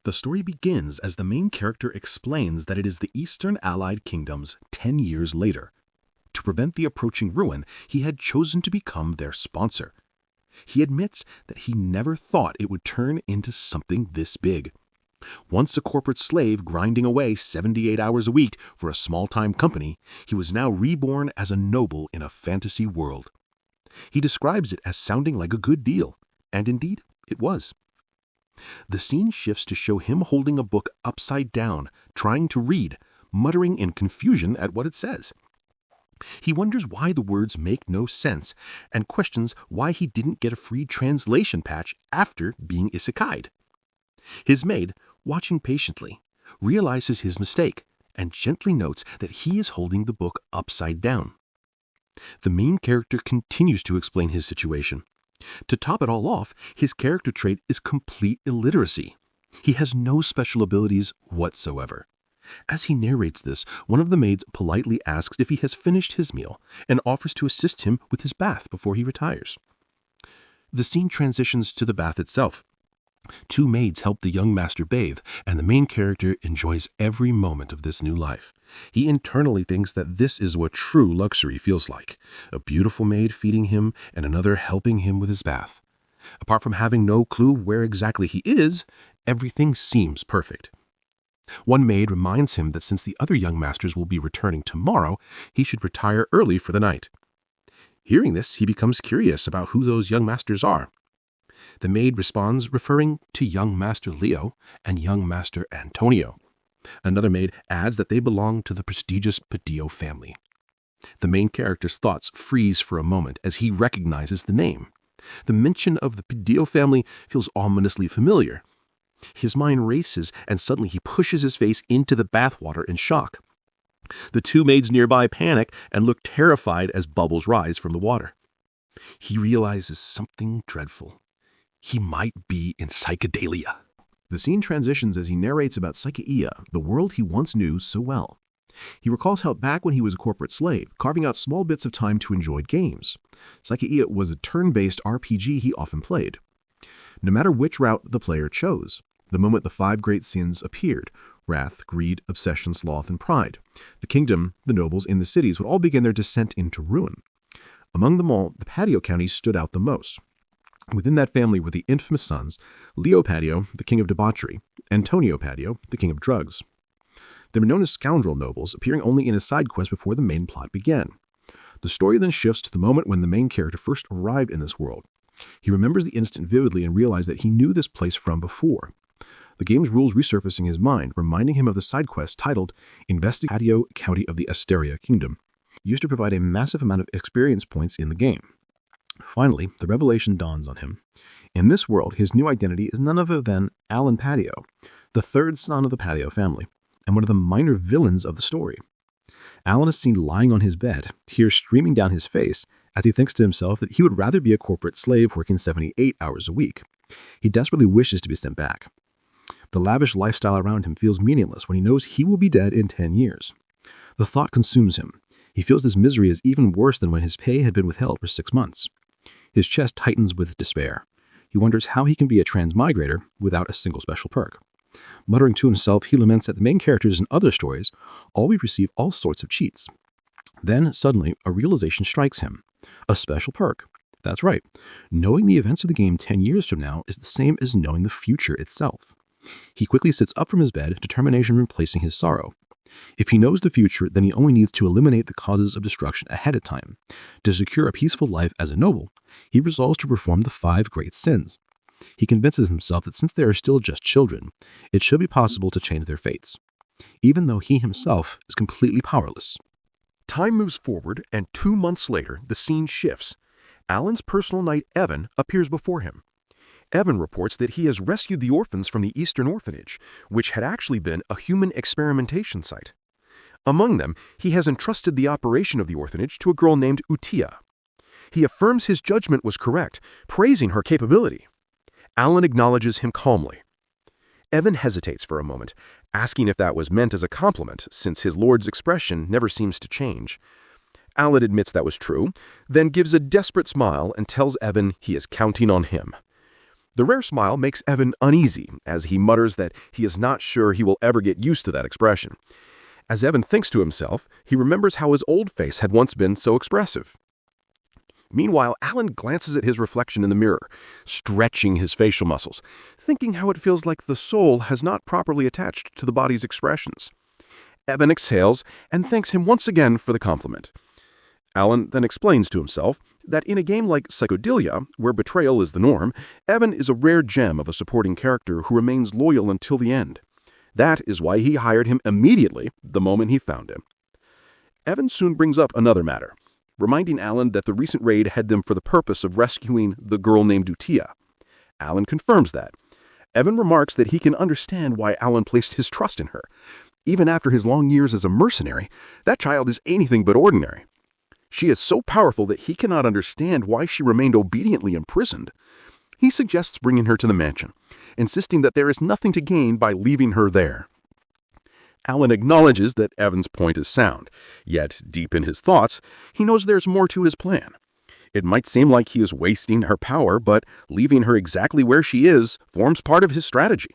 The story begins as the main character explains that it is the Eastern Allied Kingdoms 10 years later. To prevent the approaching ruin, he had chosen to become their sponsor. He admits that he never thought it would turn into something this big. Once a corporate slave grinding away 78 hours a week for a small-time company, he was now reborn as a noble in a fantasy world. He describes it as sounding like a good deal, and indeed, it was. The scene shifts to show him holding a book upside down, trying to read, muttering in confusion at what it says. He wonders why the words make no sense, and questions why he didn't get a free translation patch after being isekai'd. His maid, watching patiently, realizes his mistake and gently notes that he is holding the book upside down. The main character continues to explain his situation. To top it all off, his character trait is complete illiteracy. He has no special abilities whatsoever. As he narrates this, one of the maids politely asks if he has finished his meal and offers to assist him with his bath before he retires. The scene transitions to the bath itself. Two maids help the young master bathe, and the main character enjoys every moment of this new life. He internally thinks that this is what true luxury feels like, a beautiful maid feeding him and another helping him with his bath. Apart from having no clue where exactly he is, everything seems perfect. One maid reminds him that since the other young masters will be returning tomorrow, he should retire early for the night. Hearing this, he becomes curious about who those young masters are. The maid responds referring to young master Leo and young master Antonio. Another maid adds that they belong to the prestigious Padillo family. The main character's thoughts freeze for a moment as he recognizes the name. The mention of the Padillo family feels ominously familiar. His mind races, and suddenly he pushes his face into the bathwater in shock. The two maids nearby panic and look terrified as bubbles rise from the water. He realizes something dreadful. He might be in psychedelia. The scene transitions as he narrates about psycheia, the world he once knew so well. He recalls how back when he was a corporate slave, carving out small bits of time to enjoy games. Psycheia was a turn-based RPG he often played. No matter which route the player chose, the moment the five great sins appeared, wrath, greed, obsession, sloth, and pride, the kingdom, the nobles, and the cities would all begin their descent into ruin. Among them all, the Patio county stood out the most. Within that family were the infamous sons, Leo Patio, the king of debauchery, Antonio Patio, the king of drugs. They were known as scoundrel nobles, appearing only in a side quest before the main plot began. The story then shifts to the moment when the main character first arrived in this world. He remembers the instant vividly and realized that he knew this place from before. The game's rules resurface in his mind, reminding him of the side quest titled Investigate Patio County of the Asteria Kingdom, used to provide a massive amount of experience points in the game. Finally, the revelation dawns on him. In this world, his new identity is none other than Alan Patio, the third son of the Patio family, and one of the minor villains of the story. Alan is seen lying on his bed, tears streaming down his face, as he thinks to himself that he would rather be a corporate slave working 78 hours a week. He desperately wishes to be sent back. The lavish lifestyle around him feels meaningless when he knows he will be dead in 10 years. The thought consumes him. He feels this misery is even worse than when his pay had been withheld for 6 months. His chest tightens with despair. He wonders how he can be a transmigrator without a single special perk. Muttering to himself, he laments that the main characters in other stories always receive all sorts of cheats. Then, suddenly, a realization strikes him. A special perk. That's right. Knowing the events of the game 10 years from now is the same as knowing the future itself. He quickly sits up from his bed, determination replacing his sorrow. If he knows the future, then he only needs to eliminate the causes of destruction ahead of time. To secure a peaceful life as a noble, he resolves to perform the 5 great sins. He convinces himself that since they are still just children, it should be possible to change their fates, even though he himself is completely powerless. Time moves forward, and 2 months later, the scene shifts. Alan's personal knight, Evan, appears before him. Evan reports that he has rescued the orphans from the Eastern Orphanage, which had actually been a human experimentation site. Among them, he has entrusted the operation of the orphanage to a girl named Utia. He affirms his judgment was correct, praising her capability. Alan acknowledges him calmly. Evan hesitates for a moment, asking if that was meant as a compliment, since his lord's expression never seems to change. Alan admits that was true, then gives a desperate smile and tells Evan he is counting on him. The rare smile makes Evan uneasy, as he mutters that he is not sure he will ever get used to that expression. As Evan thinks to himself, he remembers how his old face had once been so expressive. Meanwhile, Alan glances at his reflection in the mirror, stretching his facial muscles, thinking how it feels like the soul has not properly attached to the body's expressions. Evan exhales and thanks him once again for the compliment. Alan then explains to himself that in a game like Psychedelia, where betrayal is the norm, Evan is a rare gem of a supporting character who remains loyal until the end. That is why he hired him immediately the moment he found him. Evan soon brings up another matter, reminding Alan that the recent raid had them for the purpose of rescuing the girl named Utia. Alan confirms that. Evan remarks that he can understand why Alan placed his trust in her. Even after his long years as a mercenary, that child is anything but ordinary. She is so powerful that he cannot understand why she remained obediently imprisoned. He suggests bringing her to the mansion, insisting that there is nothing to gain by leaving her there. Alan acknowledges that Evan's point is sound, yet deep in his thoughts, he knows there's more to his plan. It might seem like he is wasting her power, but leaving her exactly where she is forms part of his strategy.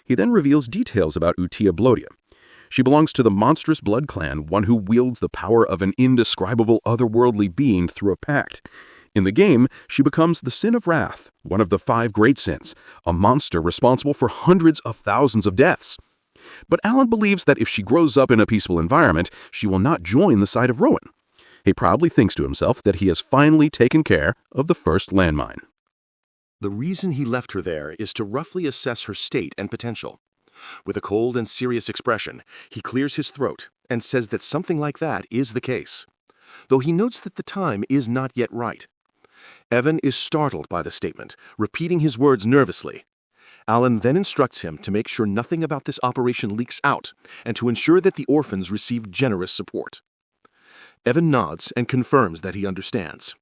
He then reveals details about Utia Blodia. She belongs to the monstrous blood clan, one who wields the power of an indescribable otherworldly being through a pact. In the game, she becomes the Sin of Wrath, one of the 5 great sins, a monster responsible for hundreds of thousands of deaths. But Alan believes that if she grows up in a peaceful environment, she will not join the side of ruin. He proudly thinks to himself that he has finally taken care of the first landmine. The reason he left her there is to roughly assess her state and potential. With a cold and serious expression, he clears his throat and says that something like that is the case, though he notes that the time is not yet right. Evan is startled by the statement, repeating his words nervously. Alan then instructs him to make sure nothing about this operation leaks out and to ensure that the orphans receive generous support. Evan nods and confirms that he understands.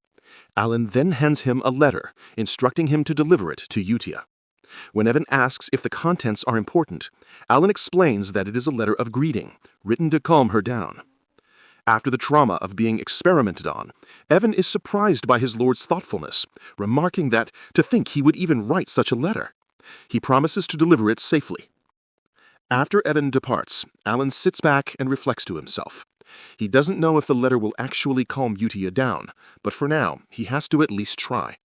Alan then hands him a letter, instructing him to deliver it to Utia. When Evan asks if the contents are important, Alan explains that it is a letter of greeting, written to calm her down. After the trauma of being experimented on, Evan is surprised by his lord's thoughtfulness, remarking that to think he would even write such a letter. He promises to deliver it safely. After Evan departs, Alan sits back and reflects to himself. He doesn't know if the letter will actually calm Utia down, but for now, he has to at least try.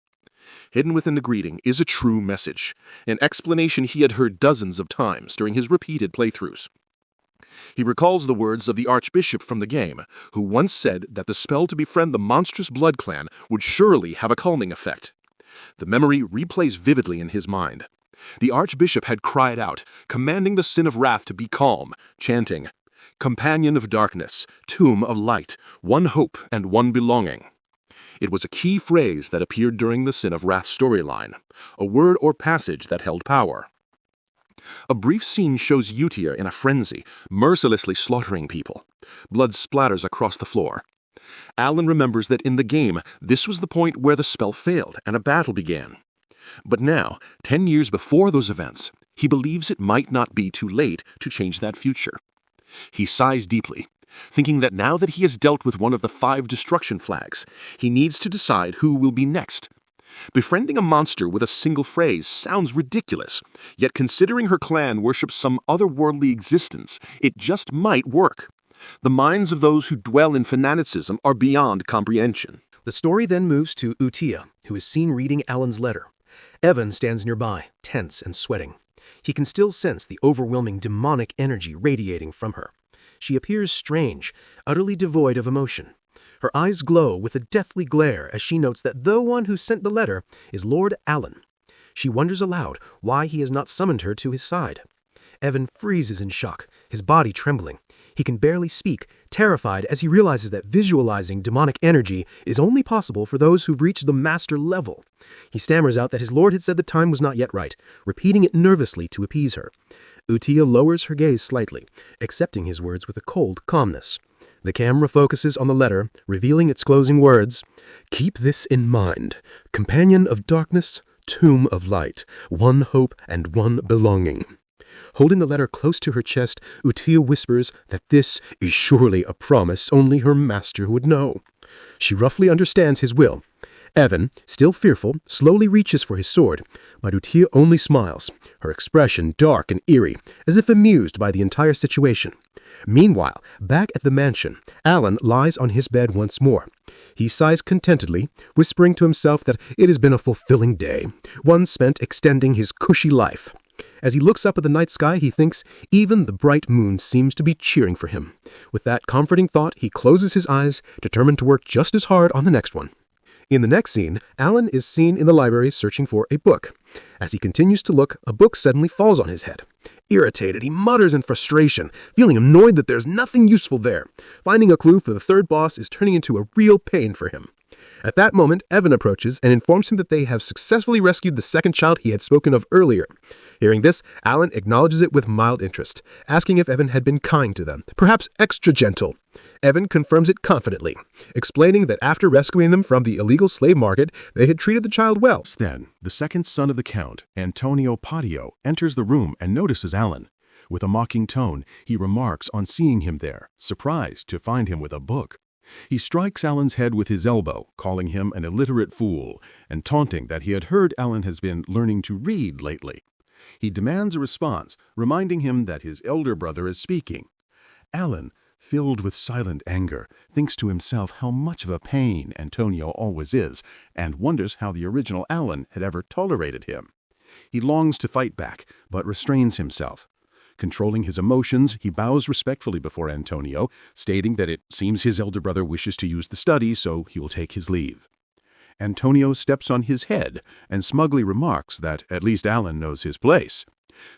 Hidden within the greeting is a true message, an explanation he had heard dozens of times during his repeated playthroughs. He recalls the words of the Archbishop from the game, who once said that the spell to befriend the monstrous blood clan would surely have a calming effect. The memory replays vividly in his mind. The Archbishop had cried out, commanding the Sin of Wrath to be calm, chanting, "Companion of darkness, tomb of light, one hope and one belonging." It was a key phrase that appeared during the Sin of Wrath storyline, a word or passage that held power. A brief scene shows Utia in a frenzy, mercilessly slaughtering people. Blood splatters across the floor. Alan remembers that in the game, this was the point where the spell failed and a battle began. But now, 10 years before those events, he believes it might not be too late to change that future. He sighs deeply, thinking that now that he has dealt with one of the 5 destruction flags, he needs to decide who will be next. Befriending a monster with a single phrase sounds ridiculous, yet considering her clan worships some otherworldly existence, it just might work. The minds of those who dwell in fanaticism are beyond comprehension. The story then moves to Utia, who is seen reading Alan's letter. Evan stands nearby, tense and sweating. He can still sense the overwhelming demonic energy radiating from her. She appears strange, utterly devoid of emotion. Her eyes glow with a deathly glare as she notes that the one who sent the letter is Lord Alan. She wonders aloud why he has not summoned her to his side. Evan freezes in shock, his body trembling. He can barely speak, terrified as he realizes that visualizing demonic energy is only possible for those who've reached the master level. He stammers out that his lord had said the time was not yet right, repeating it nervously to appease her. Utia lowers her gaze slightly, accepting his words with a cold calmness. The camera focuses on the letter, revealing its closing words. "Keep this in mind. Companion of darkness, tomb of light, one hope and one belonging." Holding the letter close to her chest, Utia whispers that this is surely a promise only her master would know. She roughly understands his will. Evan, still fearful, slowly reaches for his sword, but Utia only smiles, her expression dark and eerie, as if amused by the entire situation. Meanwhile, back at the mansion, Alan lies on his bed once more. He sighs contentedly, whispering to himself that it has been a fulfilling day, one spent extending his cushy life. As he looks up at the night sky, he thinks even the bright moon seems to be cheering for him. With that comforting thought, he closes his eyes, determined to work just as hard on the next one. In the next scene, Alan is seen in the library searching for a book. As he continues to look, a book suddenly falls on his head. Irritated, he mutters in frustration, feeling annoyed that there's nothing useful there. Finding a clue for the third boss is turning into a real pain for him. At that moment, Evan approaches and informs him that they have successfully rescued the second child he had spoken of earlier. Hearing this, Alan acknowledges it with mild interest, asking if Evan had been kind to them, perhaps extra gentle. Evan confirms it confidently, explaining that after rescuing them from the illegal slave market, they had treated the child well. Then, the second son of the Count, Antonio Patio, enters the room and notices Alan. With a mocking tone, he remarks on seeing him there, surprised to find him with a book. He strikes Alan's head with his elbow, calling him an illiterate fool, and taunting that he had heard Alan has been learning to read lately. He demands a response, reminding him that his elder brother is speaking. Alan, filled with silent anger, thinks to himself how much of a pain Antonio always is, and wonders how the original Alan had ever tolerated him. He longs to fight back, but restrains himself. Controlling his emotions, he bows respectfully before Antonio, stating that it seems his elder brother wishes to use the study, so he will take his leave. Antonio steps on his head and smugly remarks that at least Alan knows his place.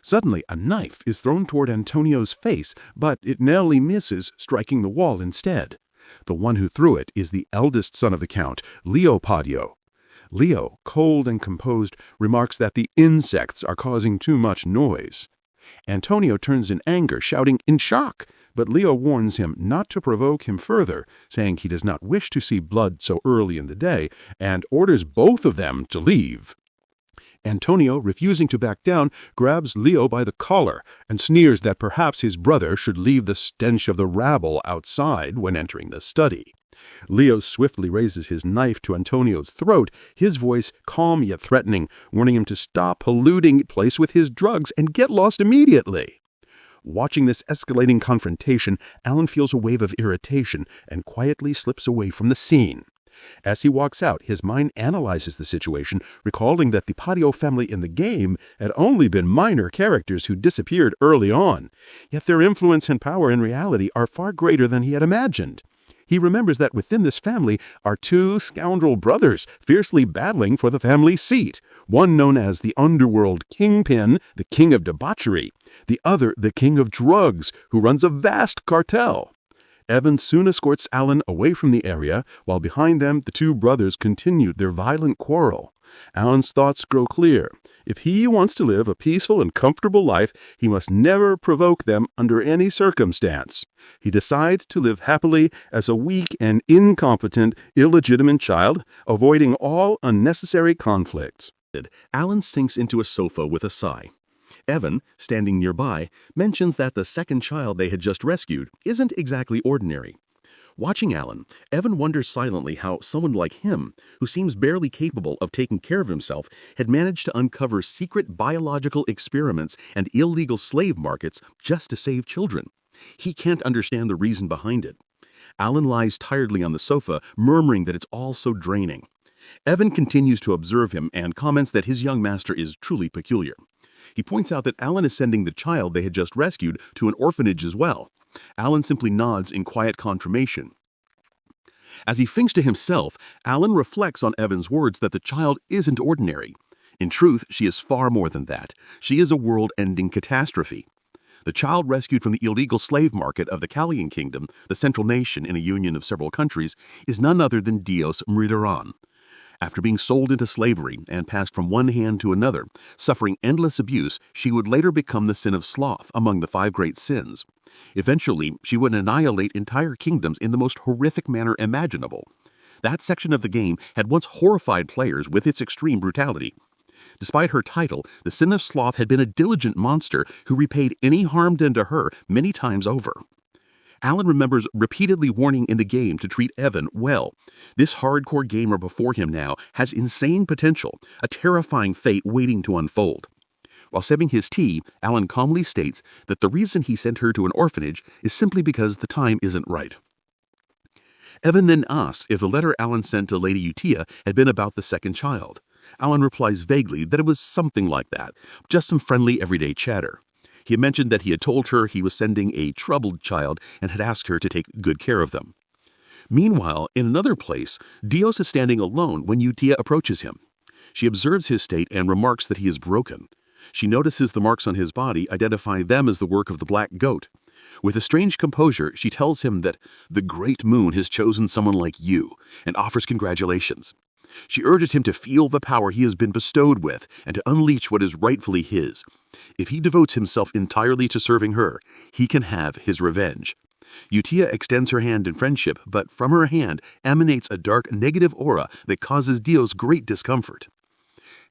Suddenly, a knife is thrown toward Antonio's face, but it narrowly misses, striking the wall instead. The one who threw it is the eldest son of the Count, Leo Patio. Leo, cold and composed, remarks that the insects are causing too much noise. Antonio turns in anger, shouting in shock, but Leo warns him not to provoke him further, saying he does not wish to see blood so early in the day, and orders both of them to leave. Antonio, refusing to back down, grabs Leo by the collar and sneers that perhaps his brother should leave the stench of the rabble outside when entering the study. Leo swiftly raises his knife to Antonio's throat, his voice calm yet threatening, warning him to stop polluting the place with his drugs and get lost immediately. Watching this escalating confrontation, Alan feels a wave of irritation and quietly slips away from the scene. As he walks out, his mind analyzes the situation, recalling that the Patio family in the game had only been minor characters who disappeared early on, yet their influence and power in reality are far greater than he had imagined. He remembers that within this family are two scoundrel brothers fiercely battling for the family seat, one known as the underworld kingpin, the king of debauchery, the other the king of drugs, who runs a vast cartel. Evan soon escorts Alan away from the area, while behind them the two brothers continue their violent quarrel. Alan's thoughts grow clear. If he wants to live a peaceful and comfortable life, he must never provoke them under any circumstance. He decides to live happily as a weak and incompetent, illegitimate child, avoiding all unnecessary conflicts. Alan sinks into a sofa with a sigh. Evan, standing nearby, mentions that the second child they had just rescued isn't exactly ordinary. Watching Alan, Evan wonders silently how someone like him, who seems barely capable of taking care of himself, had managed to uncover secret biological experiments and illegal slave markets just to save children. He can't understand the reason behind it. Alan lies tiredly on the sofa, murmuring that it's all so draining. Evan continues to observe him and comments that his young master is truly peculiar. He points out that Alan is sending the child they had just rescued to an orphanage as well. Alan simply nods in quiet confirmation. As he thinks to himself, Alan reflects on Evan's words that the child isn't ordinary. In truth, she is far more than that. She is a world-ending catastrophe. The child rescued from the illegal slave market of the Callian Kingdom, the central nation in a union of several countries, is none other than Dios Mridaran. After being sold into slavery and passed from one hand to another, suffering endless abuse, she would later become the sin of sloth among the 5 great sins. Eventually, she would annihilate entire kingdoms in the most horrific manner imaginable. That section of the game had once horrified players with its extreme brutality. Despite her title, the sin of sloth had been a diligent monster who repaid any harm done to her many times over. Alan remembers repeatedly warning in the game to treat Evan well. This hardcore gamer before him now has insane potential, a terrifying fate waiting to unfold. While sipping his tea, Alan calmly states that the reason he sent her to an orphanage is simply because the time isn't right. Evan then asks if the letter Alan sent to Lady Utia had been about the second child. Alan replies vaguely that it was something like that, just some friendly everyday chatter. He had mentioned that he had told her he was sending a troubled child and had asked her to take good care of them. Meanwhile, in another place, Dios is standing alone when Utia approaches him. She observes his state and remarks that he is broken. She notices the marks on his body, identifying them as the work of the black goat. With a strange composure, she tells him that the great moon has chosen someone like you and offers congratulations. She urges him to feel the power he has been bestowed with and to unleash what is rightfully his. If he devotes himself entirely to serving her, he can have his revenge. Utia extends her hand in friendship, but from her hand emanates a dark, negative aura that causes Dios great discomfort.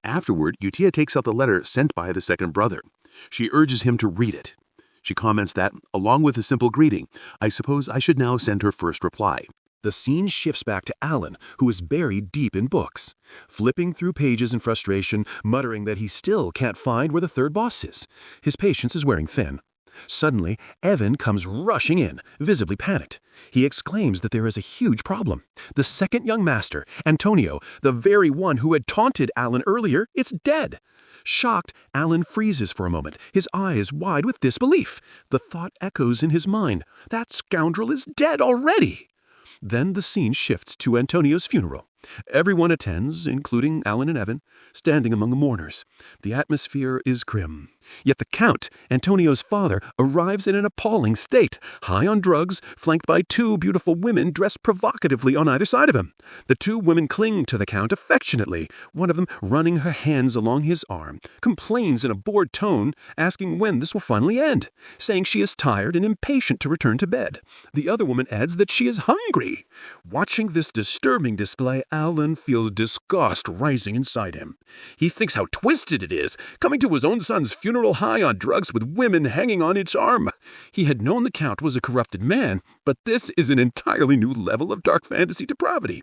Afterward, Utia takes out the letter sent by the second brother. She urges him to read it. She comments that, along with a simple greeting, I suppose I should now send her first reply. The scene shifts back to Alan, who is buried deep in books, flipping through pages in frustration, muttering that he still can't find where the third boss is. His patience is wearing thin. Suddenly, Evan comes rushing in, visibly panicked. He exclaims that there is a huge problem. The second young master, Antonio, the very one who had taunted Alan earlier, is dead. Shocked, Alan freezes for a moment, his eyes wide with disbelief. The thought echoes in his mind, that scoundrel is dead already. Then the scene shifts to Antonio's funeral. Everyone attends, including Alan and Evan, standing among the mourners. The atmosphere is grim. Yet the Count, Antonio's father, arrives in an appalling state, high on drugs, flanked by two beautiful women dressed provocatively on either side of him. The two women cling to the Count affectionately, one of them running her hands along his arm, complains in a bored tone, asking when this will finally end, saying she is tired and impatient to return to bed. The other woman adds that she is hungry. Watching this disturbing display, Alan feels disgust rising inside him. He thinks how twisted it is, coming to his own son's funeral high on drugs with women hanging on its arm. He had known the Count was a corrupted man, but this is an entirely new level of dark fantasy depravity.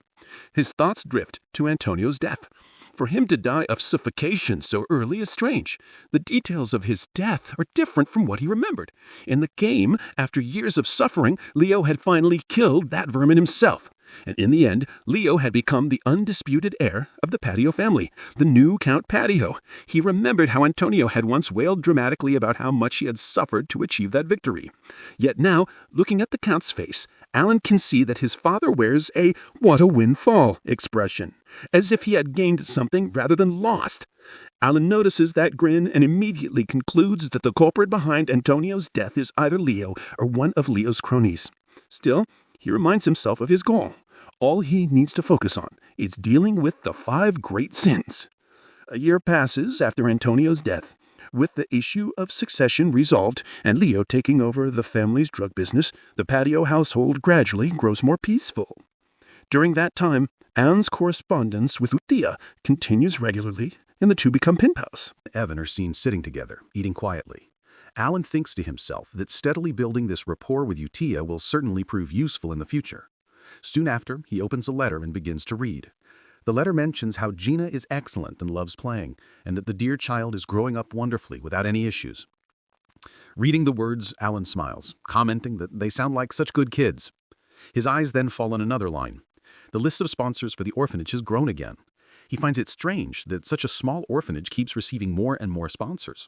His thoughts drift to Antonio's death. For him to die of suffocation so early is strange. The details of his death are different from what he remembered. In the game, after years of suffering, Leo had finally killed that vermin himself. And in the end, Leo had become the undisputed heir of the Patio family, the new Count Patio. He remembered how Antonio had once wailed dramatically about how much he had suffered to achieve that victory. Yet now, looking at the Count's face, Alan can see that his father wears a "what a windfall" expression, as if he had gained something rather than lost. Alan notices that grin and immediately concludes that the culprit behind Antonio's death is either Leo or one of Leo's cronies. Still, he reminds himself of his goal. All he needs to focus on is dealing with the 5 great sins. A year passes after Antonio's death. With the issue of succession resolved and Leo taking over the family's drug business, the Patio household gradually grows more peaceful. During that time, Alan's correspondence with Utia continues regularly, and the two become pen pals. Evan are seen sitting together, eating quietly. Alan thinks to himself that steadily building this rapport with Utia will certainly prove useful in the future. Soon after, he opens a letter and begins to read. The letter mentions how Gina is excellent and loves playing, and that the dear child is growing up wonderfully without any issues. Reading the words, Alan smiles, commenting that they sound like such good kids. His eyes then fall on another line. The list of sponsors for the orphanage has grown again. He finds it strange that such a small orphanage keeps receiving more and more sponsors.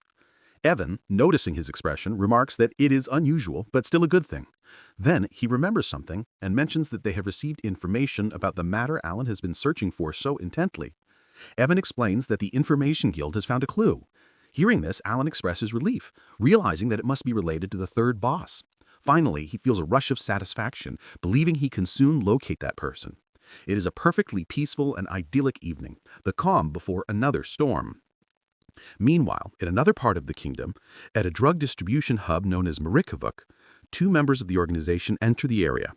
Evan, noticing his expression, remarks that it is unusual, but still a good thing. Then he remembers something and mentions that they have received information about the matter Alan has been searching for so intently. Evan explains that the Information Guild has found a clue. Hearing this, Alan expresses relief, realizing that it must be related to the third boss. Finally, he feels a rush of satisfaction, believing he can soon locate that person. It is a perfectly peaceful and idyllic evening, the calm before another storm. Meanwhile, in another part of the kingdom, at a drug distribution hub known as Marikavuk, 2 members of the organization enter the area.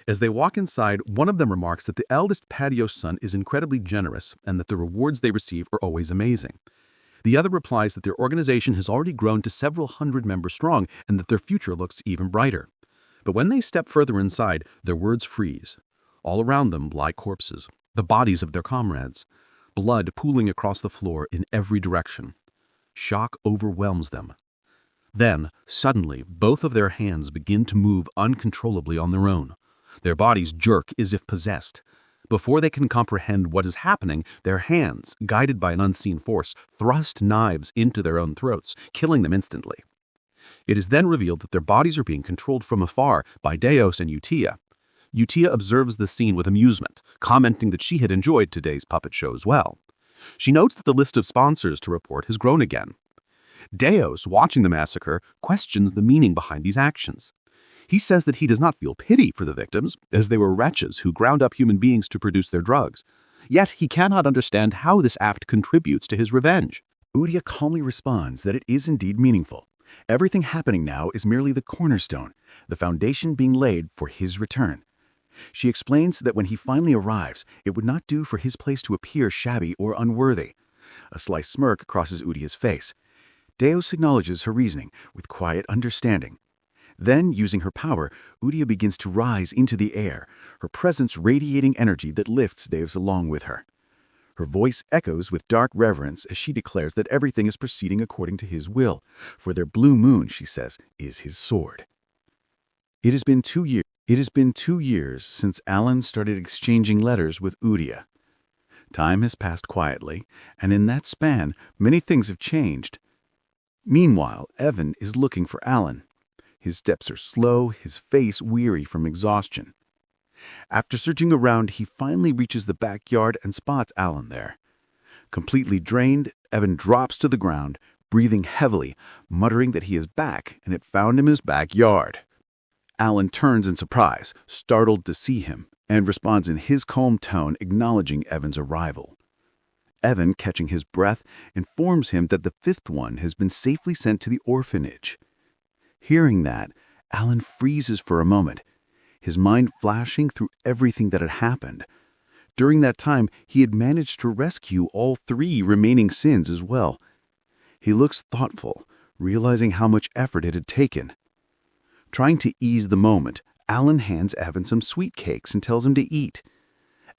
As they walk inside, one of them remarks that the eldest Patio son is incredibly generous and that the rewards they receive are always amazing. The other replies that their organization has already grown to several hundred members strong and that their future looks even brighter. But when they step further inside, their words freeze. All around them lie corpses, the bodies of their comrades, blood pooling across the floor in every direction. Shock overwhelms them. Then, suddenly, both of their hands begin to move uncontrollably on their own. Their bodies jerk as if possessed. Before they can comprehend what is happening, their hands, guided by an unseen force, thrust knives into their own throats, killing them instantly. It is then revealed that their bodies are being controlled from afar by Deos and Utia. Utia observes the scene with amusement, commenting that she had enjoyed today's puppet show as well. She notes that the list of sponsors to report has grown again. Deos, watching the massacre, questions the meaning behind these actions. He says that he does not feel pity for the victims, as they were wretches who ground up human beings to produce their drugs. Yet he cannot understand how this act contributes to his revenge. Udia calmly responds that it is indeed meaningful. Everything happening now is merely the cornerstone, the foundation being laid for his return. She explains that when he finally arrives, it would not do for his place to appear shabby or unworthy. A sly smirk crosses Udia's face. Deos acknowledges her reasoning with quiet understanding. Then, using her power, Udia begins to rise into the air, her presence radiating energy that lifts Deos along with her. Her voice echoes with dark reverence as she declares that everything is proceeding according to his will, for their blue moon, she says, is his sword. It has been 2 years since Alan started exchanging letters with Udia. Time has passed quietly, and in that span, many things have changed. Meanwhile, Evan is looking for Alan. His steps are slow, his face weary from exhaustion. After searching around, he finally reaches the backyard and spots Alan there. Completely drained, Evan drops to the ground, breathing heavily, muttering that he is back and had found him in his backyard. Alan turns in surprise, startled to see him, and responds in his calm tone, acknowledging Evan's arrival. Evan, catching his breath, informs him that the fifth one has been safely sent to the orphanage. Hearing that, Alan freezes for a moment, his mind flashing through everything that had happened. During that time, he had managed to rescue all 3 remaining sins as well. He looks thoughtful, realizing how much effort it had taken. Trying to ease the moment, Alan hands Evan some sweet cakes and tells him to eat.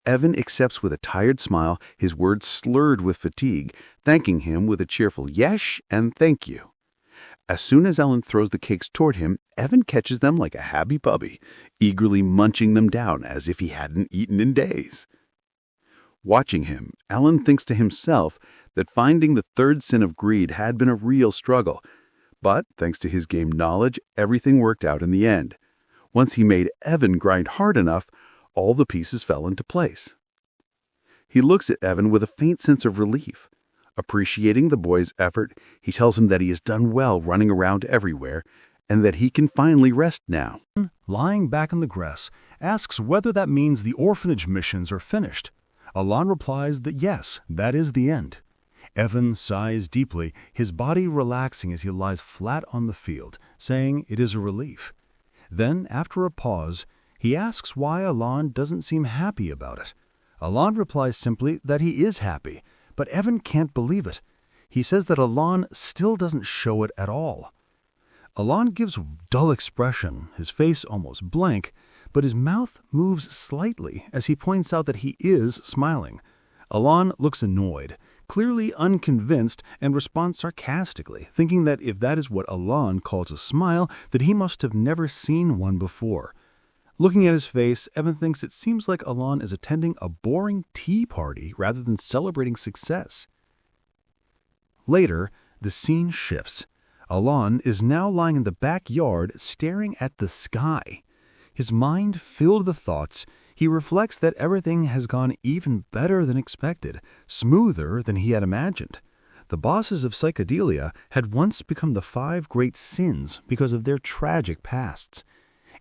Evan accepts with a tired smile, his words slurred with fatigue, thanking him with a cheerful yes and thank you. As soon as Alan throws the cakes toward him, Evan catches them like a happy puppy, eagerly munching them down as if he hadn't eaten in days. Watching him, Alan thinks to himself that finding the 3rd sin of greed had been a real struggle. But, thanks to his game knowledge, everything worked out in the end. Once he made Evan grind hard enough, all the pieces fell into place. He looks at Evan with a faint sense of relief. Appreciating the boy's effort, he tells him that he has done well running around everywhere, and that he can finally rest now. Lying back in the grass, asks whether that means the orphanage missions are finished. Alan replies that yes, that is the end. Evan sighs deeply, his body relaxing as he lies flat on the field, saying it is a relief. Then, after a pause, he asks why Alan doesn't seem happy about it. Alan replies simply that he is happy, but Evan can't believe it. He says that Alan still doesn't show it at all. Alan gives dull expression, his face almost blank, but his mouth moves slightly as he points out that he is smiling. Alan looks annoyed, clearly unconvinced, and responds sarcastically, thinking that if that is what Alan calls a smile, that he must have never seen one before. Looking at his face, Evan thinks it seems like Alan is attending a boring tea party rather than celebrating success. Later, the scene shifts. Alan is now lying in the backyard staring at the sky. His mind filled with thoughts, he reflects that everything has gone even better than expected, smoother than he had imagined. The bosses of psychedelia had once become the 5 great sins because of their tragic pasts.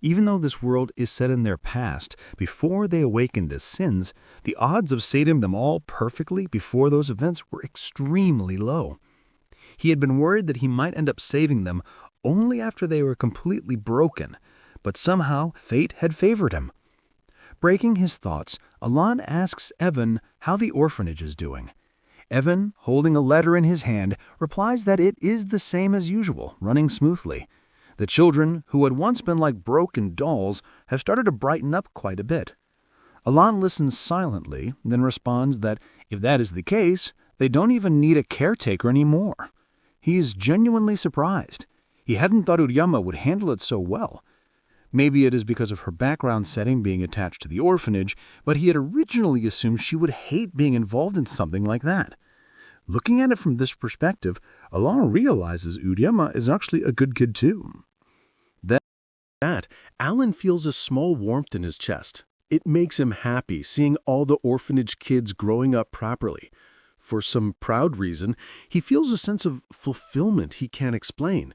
Even though this world is set in their past, before they awakened as sins, the odds of saving them all perfectly before those events were extremely low. He had been worried that he might end up saving them only after they were completely broken, but somehow fate had favored him. Breaking his thoughts, Alan asks Evan how the orphanage is doing. Evan, holding a letter in his hand, replies that it is the same as usual, running smoothly. The children, who had once been like broken dolls, have started to brighten up quite a bit. Alan listens silently, then responds that if that is the case, they don't even need a caretaker anymore. He is genuinely surprised. He hadn't thought Uriyama would handle it so well. Maybe it is because of her background setting being attached to the orphanage, but he had originally assumed she would hate being involved in something like that. Looking at it from this perspective, Alan realizes Uriyama is actually a good kid too. That, Alan feels a small warmth in his chest. It makes him happy seeing all the orphanage kids growing up properly. For some proud reason, he feels a sense of fulfillment he can't explain.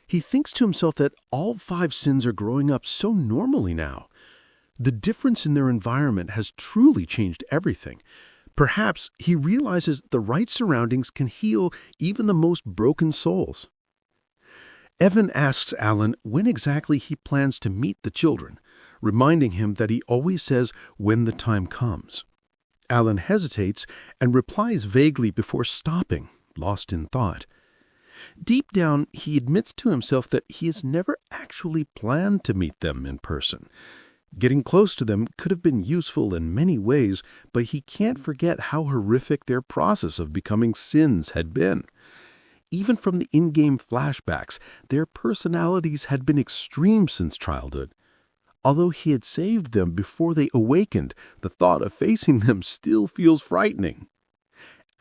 He thinks to himself that all 5 sins are growing up so normally now. The difference in their environment has truly changed everything. Perhaps he realizes the right surroundings can heal even the most broken souls. Evan asks Alan when exactly he plans to meet the children, reminding him that he always says when the time comes. Alan hesitates and replies vaguely before stopping, lost in thought. Deep down, he admits to himself that he has never actually planned to meet them in person. Getting close to them could have been useful in many ways, but he can't forget how horrific their process of becoming sins had been. Even from the in-game flashbacks, their personalities had been extreme since childhood. Although he had saved them before they awakened, the thought of facing them still feels frightening.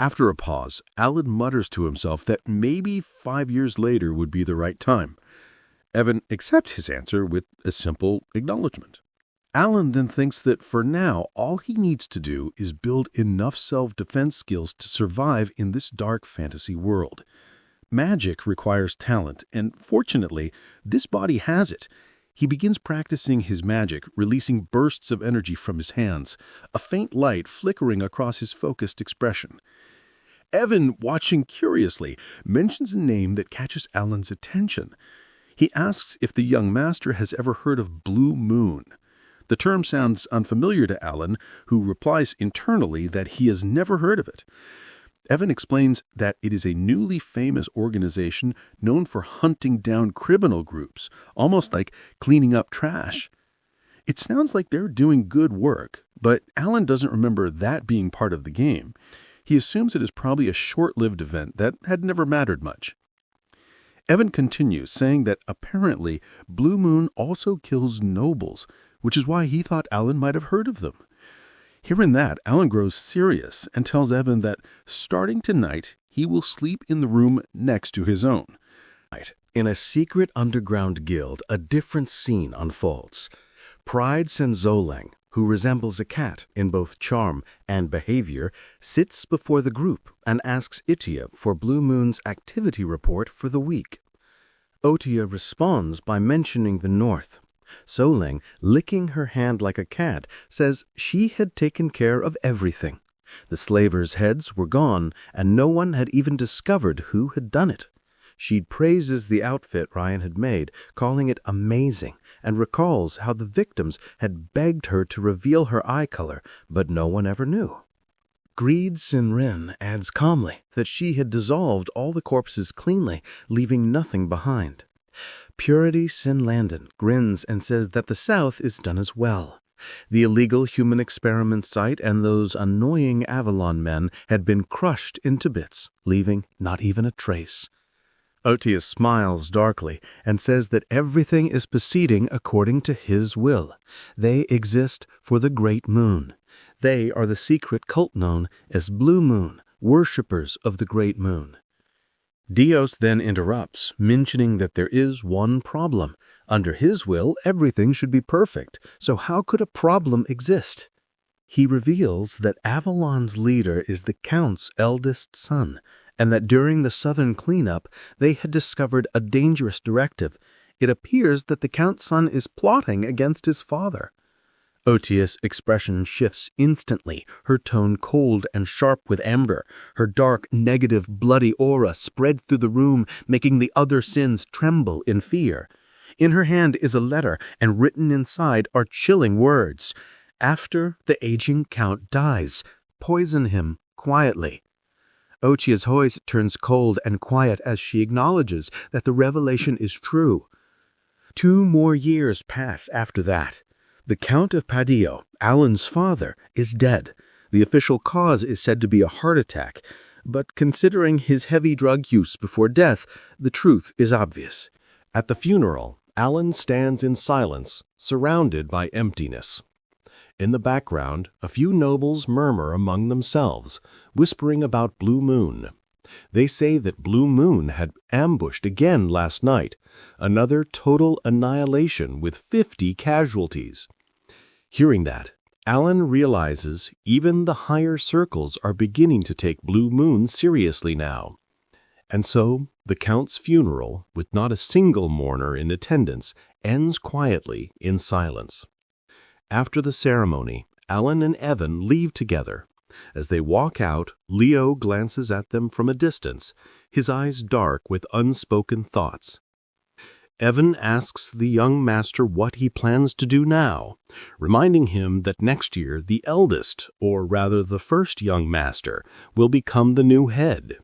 After a pause, Alan mutters to himself that maybe 5 years later would be the right time. Evan accepts his answer with a simple acknowledgement. Alan then thinks that for now, all he needs to do is build enough self-defense skills to survive in this dark fantasy world. Magic requires talent, and fortunately, this body has it. He begins practicing his magic, releasing bursts of energy from his hands, a faint light flickering across his focused expression. Evan, watching curiously, mentions a name that catches Alan's attention. He asks if the young master has ever heard of Blue Moon. The term sounds unfamiliar to Alan, who replies internally that he has never heard of it. Evan explains that it is a newly famous organization known for hunting down criminal groups, almost like cleaning up trash. It sounds like they're doing good work, but Alan doesn't remember that being part of the game. He assumes it is probably a short-lived event that had never mattered much. Evan continues, saying that apparently Blue Moon also kills nobles, which is why he thought Alan might have heard of them. Hearing that, Alan grows serious and tells Evan that starting tonight, he will sleep in the room next to his own. In a secret underground guild, a different scene unfolds. Pride Senzoleng, who resembles a cat in both charm and behavior, sits before the group and asks Itia for Blue Moon's activity report for the week. Otia responds by mentioning the north. Soleng, licking her hand like a cat, says she had taken care of everything. The slavers' heads were gone, and no one had even discovered who had done it. She praises the outfit Ryan had made, calling it amazing, and recalls how the victims had begged her to reveal her eye color, but no one ever knew. Greed Sinrin adds calmly that she had dissolved all the corpses cleanly, leaving nothing behind. Purity Sinlandon grins and says that the South is done as well. The illegal human experiment site and those annoying Avalon men had been crushed into bits, leaving not even a trace. Otia smiles darkly and says that everything is proceeding according to his will. They exist for the Great Moon. They are the secret cult known as Blue Moon, worshippers of the Great Moon. Dios then interrupts, mentioning that there is one problem. Under his will, everything should be perfect, so how could a problem exist? He reveals that Avalon's leader is the Count's eldest son, and that during the southern cleanup, they had discovered a dangerous directive. It appears that the Count's son is plotting against his father. Otia's expression shifts instantly, her tone cold and sharp with anger. Her dark, negative, bloody aura spread through the room, making the other sins tremble in fear. In her hand is a letter, and written inside are chilling words. After the aging Count dies, poison him quietly. Otia's voice turns cold and quiet as she acknowledges that the revelation is true. 2 more years pass after that. The Count of Padillo, Alan's father, is dead. The official cause is said to be a heart attack, but considering his heavy drug use before death, the truth is obvious. At the funeral, Alan stands in silence, surrounded by emptiness. In the background, a few nobles murmur among themselves, whispering about Blue Moon. They say that Blue Moon had ambushed again last night, another total annihilation with 50 casualties. Hearing that, Alan realizes even the higher circles are beginning to take Blue Moon seriously now. And so, the Count's funeral, with not a single mourner in attendance, ends quietly in silence. After the ceremony, Alan and Evan leave together. As they walk out, Leo glances at them from a distance, his eyes dark with unspoken thoughts. Evan asks the young master what he plans to do now, reminding him that next year the eldest, or rather the first young master, will become the new head.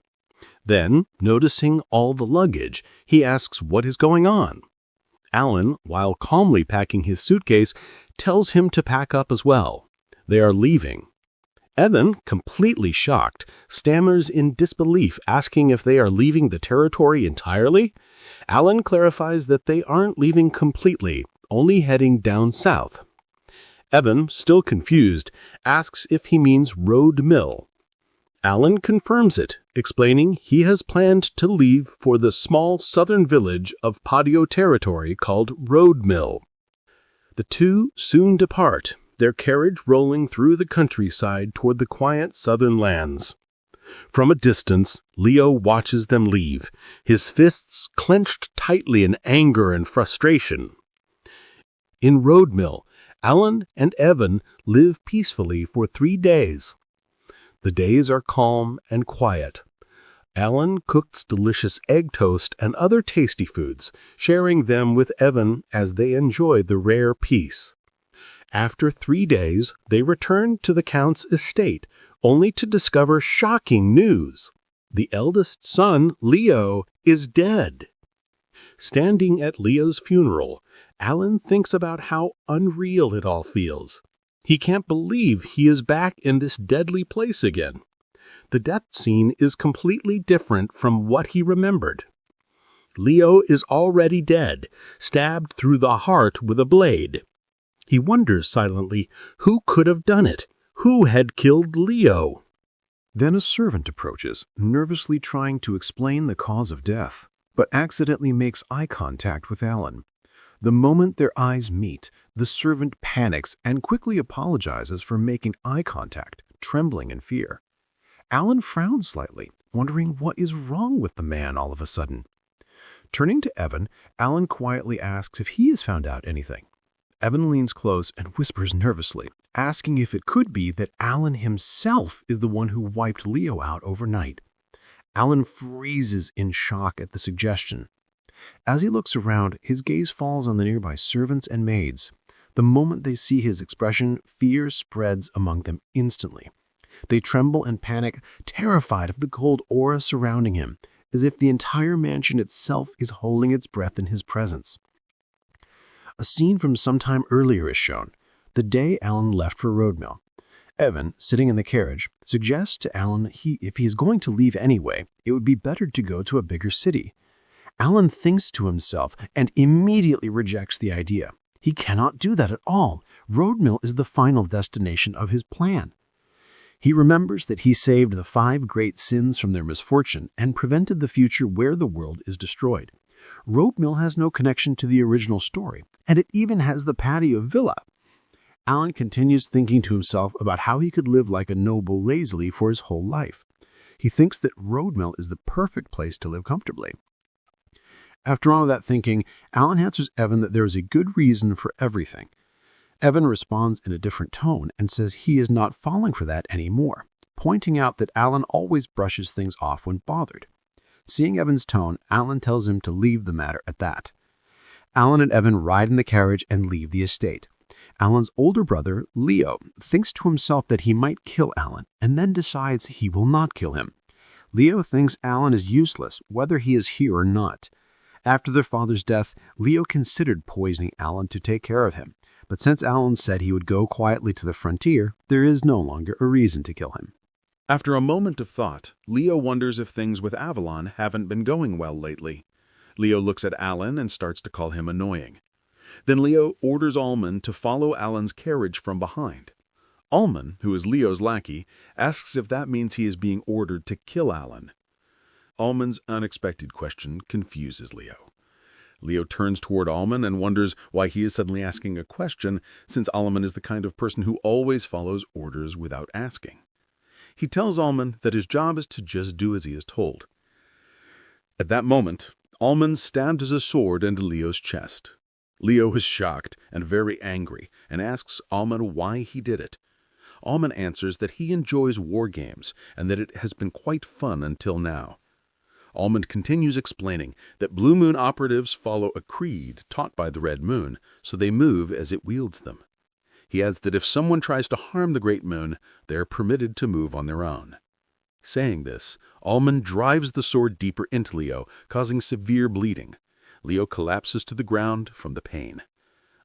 Then, noticing all the luggage, he asks what is going on. Alan, while calmly packing his suitcase, tells him to pack up as well. They are leaving. Evan, completely shocked, stammers in disbelief, asking if they are leaving the territory entirely. Alan clarifies that they aren't leaving completely, only heading down south. Evan, still confused, asks if he means Road Mill. Alan confirms it, explaining he has planned to leave for the small southern village of Padillo territory called Road Mill. The two soon depart, their carriage rolling through the countryside toward the quiet southern lands. From a distance, Leo watches them leave, his fists clenched tightly in anger and frustration. In Road Mill, Alan and Evan live peacefully for 3 days. The days are calm and quiet. Alan cooks delicious egg toast and other tasty foods, sharing them with Evan as they enjoy the rare peace. After 3 days, they return to the Count's estate, only to discover shocking news. The eldest son, Leo, is dead. Standing at Leo's funeral, Alan thinks about how unreal it all feels. He can't believe he is back in this deadly place again. The death scene is completely different from what he remembered. Leo is already dead, stabbed through the heart with a blade. He wonders silently who could have done it, who had killed Leo. Then a servant approaches, nervously trying to explain the cause of death, but accidentally makes eye contact with Alan. The moment their eyes meet, the servant panics and quickly apologizes for making eye contact, trembling in fear. Alan frowns slightly, wondering what is wrong with the man all of a sudden. Turning to Evan, Alan quietly asks if he has found out anything. Evan leans close and whispers nervously, asking if it could be that Alan himself is the one who wiped Leo out overnight. Alan freezes in shock at the suggestion. As he looks around, his gaze falls on the nearby servants and maids. The moment they see his expression, fear spreads among them instantly. They tremble and panic, terrified of the cold aura surrounding him, as if the entire mansion itself is holding its breath in his presence. A scene from some time earlier is shown, the day Alan left for Road Mill. Evan, sitting in the carriage, suggests to Alan if he is going to leave anyway, it would be better to go to a bigger city. Alan thinks to himself and immediately rejects the idea. He cannot do that at all. Road Mill is the final destination of his plan. He remembers that he saved the 5 great sins from their misfortune and prevented the future where the world is destroyed. Road Mill has no connection to the original story, and it even has the patio villa. Alan continues thinking to himself about how he could live like a noble lazily for his whole life. He thinks that Road Mill is the perfect place to live comfortably. After all of that thinking, Alan answers Evan that there is a good reason for everything. Evan responds in a different tone and says he is not falling for that anymore, pointing out that Alan always brushes things off when bothered. Seeing Evan's tone, Alan tells him to leave the matter at that. Alan and Evan ride in the carriage and leave the estate. Alan's older brother, Leo, thinks to himself that he might kill Alan and then decides he will not kill him. Leo thinks Alan is useless, whether he is here or not. After their father's death, Leo considered poisoning Alan to take care of him, but since Alan said he would go quietly to the frontier, there is no longer a reason to kill him. After a moment of thought, Leo wonders if things with Avalon haven't been going well lately. Leo looks at Alan and starts to call him annoying. Then Leo orders Alman to follow Alan's carriage from behind. Alman, who is Leo's lackey, asks if that means he is being ordered to kill Alan. Alman's unexpected question confuses Leo. Leo turns toward Alman and wonders why he is suddenly asking a question, since Alman is the kind of person who always follows orders without asking. He tells Alman that his job is to just do as he is told. At that moment, Alman stabs a sword into Leo's chest. Leo is shocked and very angry and asks Alman why he did it. Alman answers that he enjoys war games and that it has been quite fun until now. Alman continues explaining that Blue Moon operatives follow a creed taught by the Red Moon, so they move as it wields them. He adds that if someone tries to harm the Great Moon, they are permitted to move on their own. Saying this, Alman drives the sword deeper into Leo, causing severe bleeding. Leo collapses to the ground from the pain.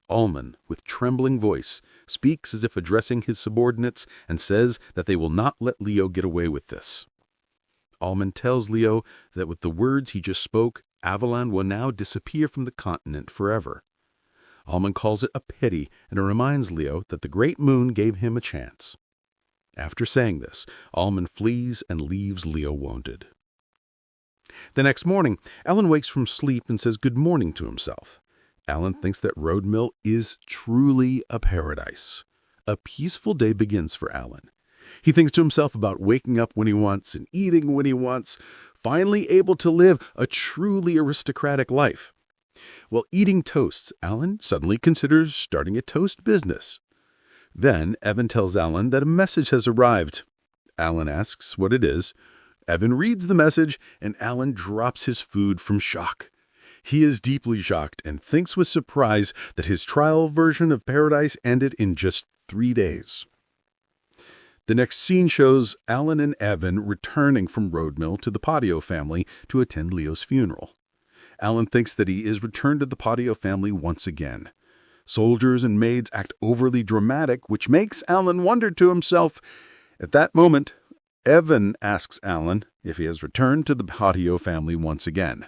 Alman, with trembling voice, speaks as if addressing his subordinates and says that they will not let Leo get away with this. Alman tells Leo that with the words he just spoke, Avalon will now disappear from the continent forever. Alman calls it a pity and reminds Leo that the Great Moon gave him a chance. After saying this, Alman flees and leaves Leo wounded. The next morning, Alan wakes from sleep and says good morning to himself. Alan thinks that Roadmill is truly a paradise. A peaceful day begins for Alan. He thinks to himself about waking up when he wants and eating when he wants, finally able to live a truly aristocratic life. While eating toasts, Alan suddenly considers starting a toast business. Then Evan tells Alan that a message has arrived. Alan asks what it is. Evan reads the message, and Alan drops his food from shock. He is deeply shocked and thinks with surprise that his trial version of Paradise ended in just 3 days. The next scene shows Alan and Evan returning from Roadmill to the Patio family to attend Leo's funeral. Alan thinks that he is returned to the Patio family once again. Soldiers and maids act overly dramatic, which makes Alan wonder to himself. At that moment, Evan asks Alan if he has returned to the Patio family once again.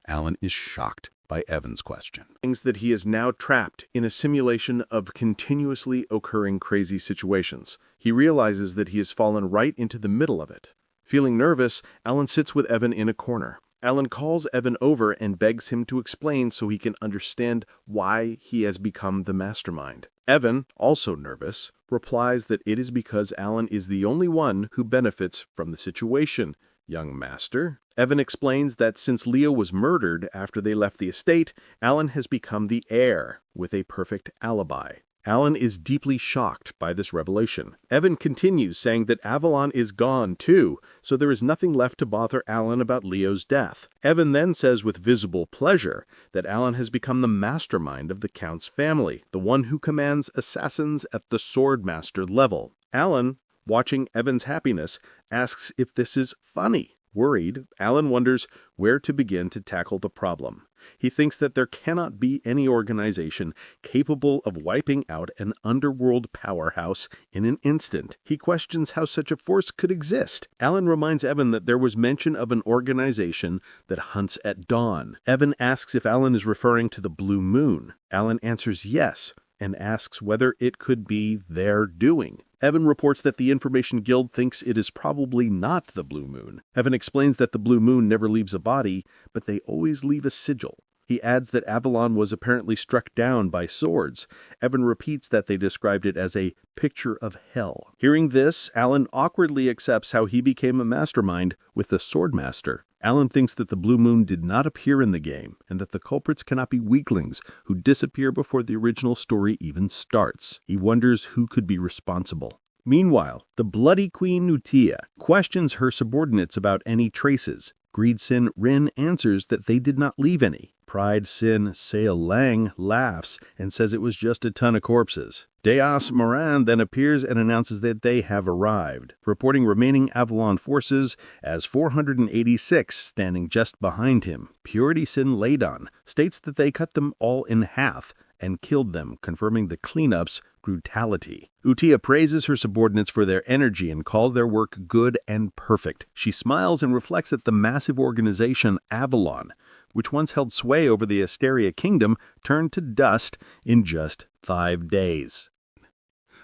Alan is shocked by Evan's question. Thinks that he is now trapped in a simulation of continuously occurring crazy situations. He realizes that he has fallen right into the middle of it. Feeling nervous, Alan sits with Evan in a corner. Alan calls Evan over and begs him to explain so he can understand why he has become the mastermind. Evan, also nervous, replies that it is because Alan is the only one who benefits from the situation. Young master. Evan explains that since Leo was murdered after they left the estate, Alan has become the heir with a perfect alibi. Alan is deeply shocked by this revelation. Evan continues saying that Avalon is gone too, so there is nothing left to bother Alan about Leo's death. Evan then says with visible pleasure that Alan has become the mastermind of the Count's family, the one who commands assassins at the swordmaster level. Alan, watching Evan's happiness, asks if this is funny. Worried, Alan wonders where to begin to tackle the problem. He thinks that there cannot be any organization capable of wiping out an underworld powerhouse in an instant. He questions how such a force could exist. Alan reminds Evan that there was mention of an organization that hunts at dawn. Evan asks if Alan is referring to the Blue Moon. Alan answers yes, and asks whether it could be their doing. Evan reports that the Information Guild thinks it is probably not the Blue Moon. Evan explains that the Blue Moon never leaves a body, but they always leave a sigil. He adds that Avalon was apparently struck down by swords. Evan repeats that they described it as a picture of hell. Hearing this, Alan awkwardly accepts how he became a mastermind with the Swordmaster. Alan thinks that the Blue Moon did not appear in the game, and that the culprits cannot be weaklings who disappear before the original story even starts. He wonders who could be responsible. Meanwhile, the Bloody Queen Utia questions her subordinates about any traces. Greed Sin Rin answers that they did not leave any. Pride Sin Sail Lang laughs and says it was just a ton of corpses. Deas Moran then appears and announces that they have arrived, reporting remaining Avalon forces as 486 standing just behind him. Purity Sin Ladon states that they cut them all in half and killed them, confirming the cleanup's brutality. Utia praises her subordinates for their energy and calls their work good and perfect. She smiles and reflects that the massive organization Avalon, which once held sway over the Asteria kingdom, turned to dust in just 5 days.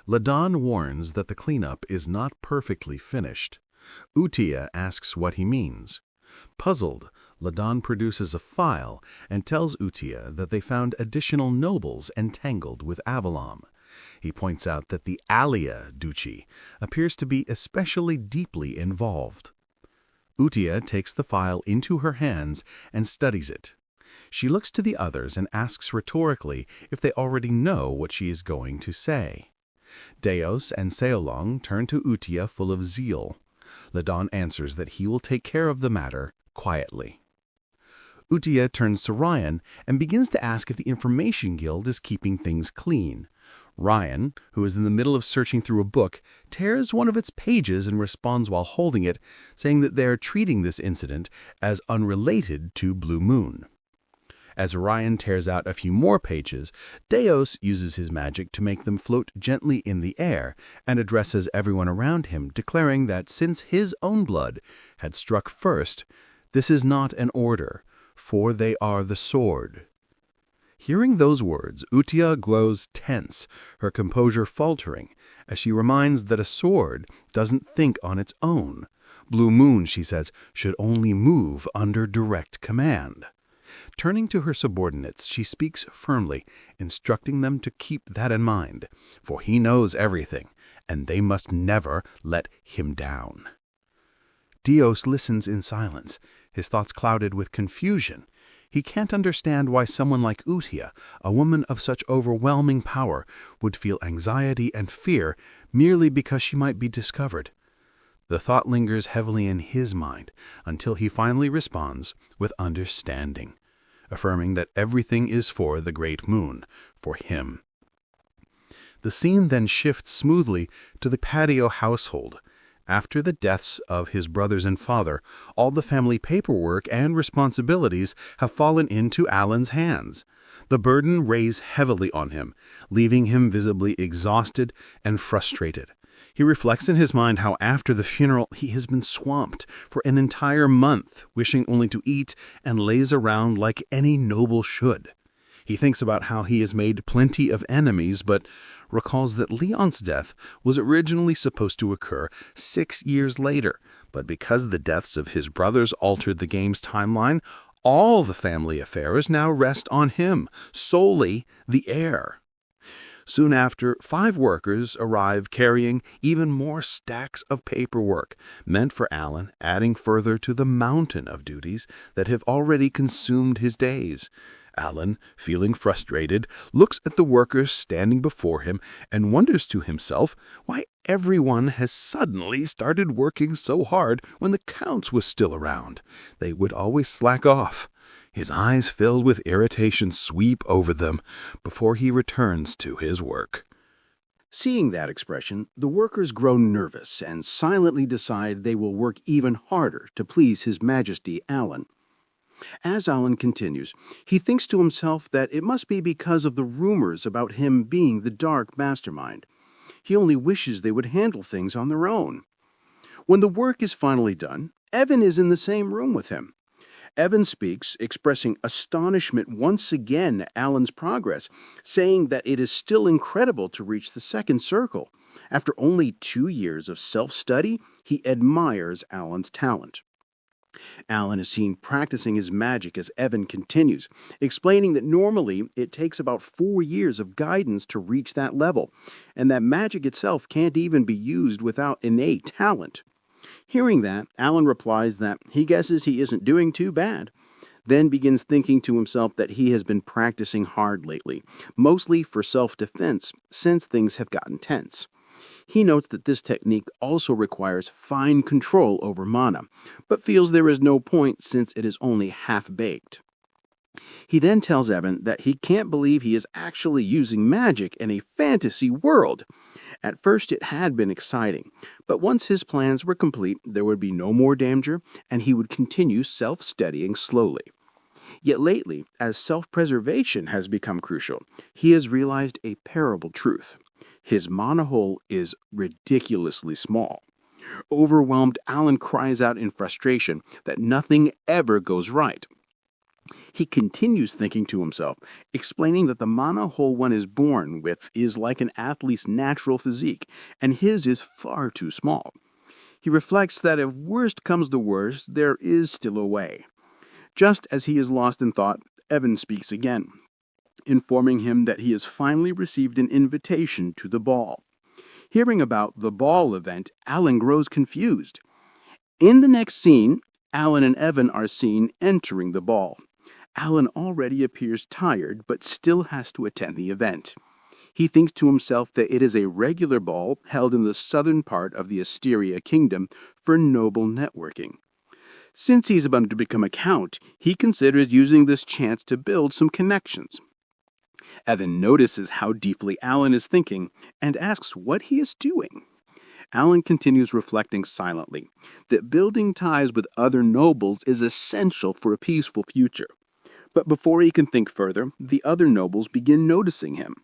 Ladon warns that the cleanup is not perfectly finished. Utia asks what he means. Puzzled, Ladon produces a file and tells Utia that they found additional nobles entangled with Avalon. He points out that the Alia Duchy appears to be especially deeply involved. Utia takes the file into her hands and studies it. She looks to the others and asks rhetorically if they already know what she is going to say. Deos and Seolong turn to Utia full of zeal. Ladon answers that he will take care of the matter quietly. Utia turns to Ryan and begins to ask if the Information Guild is keeping things clean. Ryan, who is in the middle of searching through a book, tears one of its pages and responds while holding it, saying that they are treating this incident as unrelated to Blue Moon. As Ryan tears out a few more pages, Deos uses his magic to make them float gently in the air and addresses everyone around him, declaring that since his own blood had struck first, this is not an order, for they are the sword. Hearing those words, Utia glows tense, her composure faltering, as she reminds that a sword doesn't think on its own. Blue Moon, she says, should only move under direct command. Turning to her subordinates, she speaks firmly, instructing them to keep that in mind, for he knows everything, and they must never let him down. Deos listens in silence, his thoughts clouded with confusion. He can't understand why someone like Utia, a woman of such overwhelming power, would feel anxiety and fear merely because she might be discovered. The thought lingers heavily in his mind until he finally responds with understanding, affirming that everything is for the Great Moon, for him. The scene then shifts smoothly to the patio household. After the deaths of his brothers and father, all the family paperwork and responsibilities have fallen into Alan's hands. The burden weighs heavily on him, leaving him visibly exhausted and frustrated. He reflects in his mind how after the funeral he has been swamped for an entire month, wishing only to eat, and lays around like any noble should. He thinks about how he has made plenty of enemies, but recalls that Leon's death was originally supposed to occur 6 years later, but because the deaths of his brothers altered the game's timeline, all the family affairs now rest on him, solely the heir. Soon after, 5 workers arrive carrying even more stacks of paperwork, meant for Alan, adding further to the mountain of duties that have already consumed his days. Alan, feeling frustrated, looks at the workers standing before him and wonders to himself why everyone has suddenly started working so hard when the Counts was still around. They would always slack off. His eyes filled with irritation sweep over them before he returns to his work. Seeing that expression, the workers grow nervous and silently decide they will work even harder to please His Majesty Alan. As Alan continues, he thinks to himself that it must be because of the rumors about him being the dark mastermind. He only wishes they would handle things on their own. When the work is finally done, Evan is in the same room with him. Evan speaks, expressing astonishment once again at Alan's progress, saying that it is still incredible to reach the second circle. After only 2 years of self-study, he admires Alan's talent. Alan is seen practicing his magic as Evan continues, explaining that normally it takes about 4 years of guidance to reach that level, and that magic itself can't even be used without innate talent. Hearing that, Alan replies that he guesses he isn't doing too bad, then begins thinking to himself that he has been practicing hard lately, mostly for self-defense, since things have gotten tense. He notes that this technique also requires fine control over mana, but feels there is no point since it is only half-baked. He then tells Evan that he can't believe he is actually using magic in a fantasy world. At first it had been exciting, but once his plans were complete, there would be no more danger, and he would continue self-studying slowly. Yet lately, as self-preservation has become crucial, he has realized a terrible truth. His mana hole is ridiculously small. Overwhelmed, Alan cries out in frustration that nothing ever goes right. He continues thinking to himself, explaining that the mana hole one is born with is like an athlete's natural physique, and his is far too small. He reflects that if worst comes to worst, there is still a way. Just as he is lost in thought, Evan speaks again, informing him that he has finally received an invitation to the ball. Hearing about the ball event, Alan grows confused. In the next scene, Alan and Evan are seen entering the ball. Alan already appears tired, but still has to attend the event. He thinks to himself that it is a regular ball held in the southern part of the Asteria Kingdom for noble networking. Since he's about to become a count, he considers using this chance to build some connections. Evan notices how deeply Alan is thinking and asks what he is doing. Alan continues reflecting silently that building ties with other nobles is essential for a peaceful future. But before he can think further, the other nobles begin noticing him.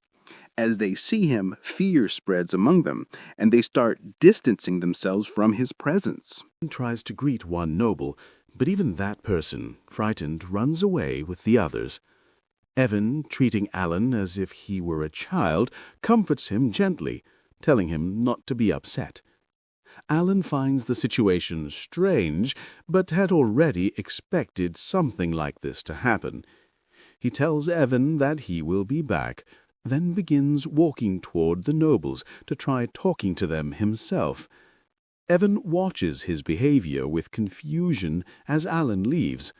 As they see him, fear spreads among them, and they start distancing themselves from his presence. He tries to greet one noble, but even that person, frightened, runs away with the others. Evan, treating Alan as if he were a child, comforts him gently, telling him not to be upset. Alan finds the situation strange, but had already expected something like this to happen. He tells Evan that he will be back, then begins walking toward the nobles to try talking to them himself. Evan watches his behavior with confusion as Alan leaves.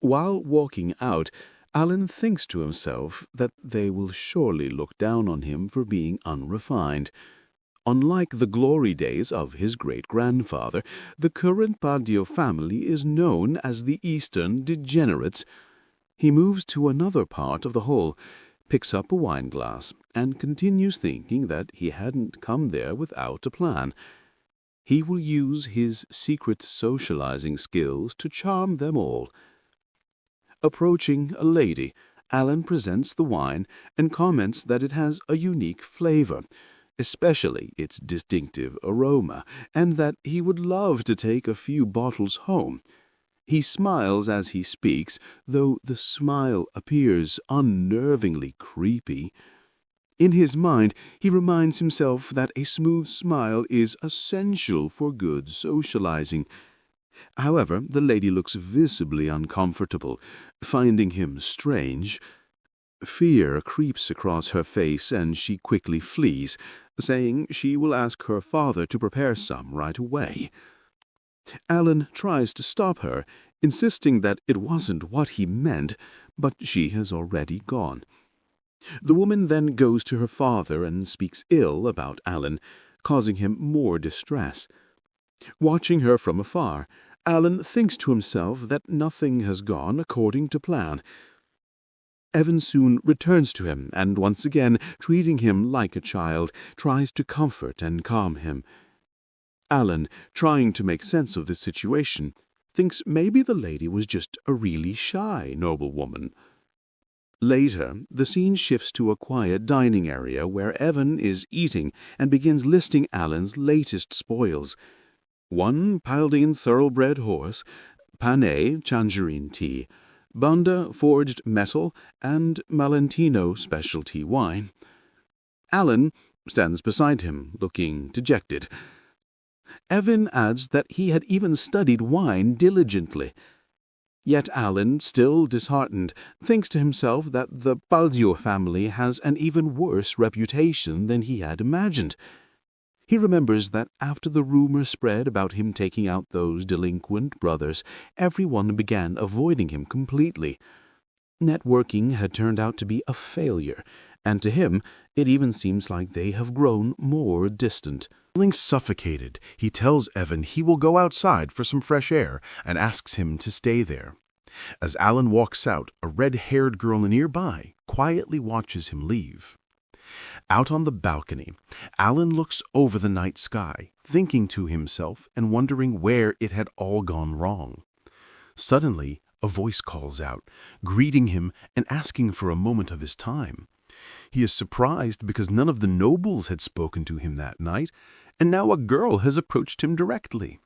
While walking out, Alan thinks to himself that they will surely look down on him for being unrefined. Unlike the glory days of his great-grandfather, the current Padio family is known as the Eastern Degenerates. He moves to another part of the hall, picks up a wineglass, and continues thinking that he hadn't come there without a plan. He will use his secret socializing skills to charm them all. Approaching a lady, Alan presents the wine and comments that it has a unique flavor, especially its distinctive aroma, and that he would love to take a few bottles home. He smiles as he speaks, though the smile appears unnervingly creepy. In his mind, he reminds himself that a smooth smile is essential for good socializing. However, the lady looks visibly uncomfortable, finding him strange. Fear creeps across her face, and she quickly flees, saying she will ask her father to prepare some right away. Alan tries to stop her, insisting that it wasn't what he meant, but she has already gone. The woman then goes to her father and speaks ill about Alan, causing him more distress. Watching her from afar, Alan thinks to himself that nothing has gone according to plan. Evan soon returns to him and once again, treating him like a child, tries to comfort and calm him. Alan, trying to make sense of this situation, thinks maybe the lady was just a really shy noblewoman. Later, the scene shifts to a quiet dining area where Evan is eating and begins listing Alan's latest spoils. 1 piled-in thoroughbred horse, Panay tangerine tea, Banda forged metal, and Malentino specialty wine. Alan stands beside him, looking dejected. Evan adds that he had even studied wine diligently. Yet Alan, still disheartened, thinks to himself that the Baldio family has an even worse reputation than he had imagined. He remembers that after the rumor spread about him taking out those delinquent brothers, everyone began avoiding him completely. Networking had turned out to be a failure, and to him it even seems like they have grown more distant. Feeling suffocated, he tells Evan he will go outside for some fresh air and asks him to stay there. As Alan walks out, a red-haired girl nearby quietly watches him leave. Out on the balcony, Alan looks over the night sky, thinking to himself and wondering where it had all gone wrong. Suddenly, a voice calls out, greeting him and asking for a moment of his time. He is surprised because none of the nobles had spoken to him that night, and now a girl has approached him directly.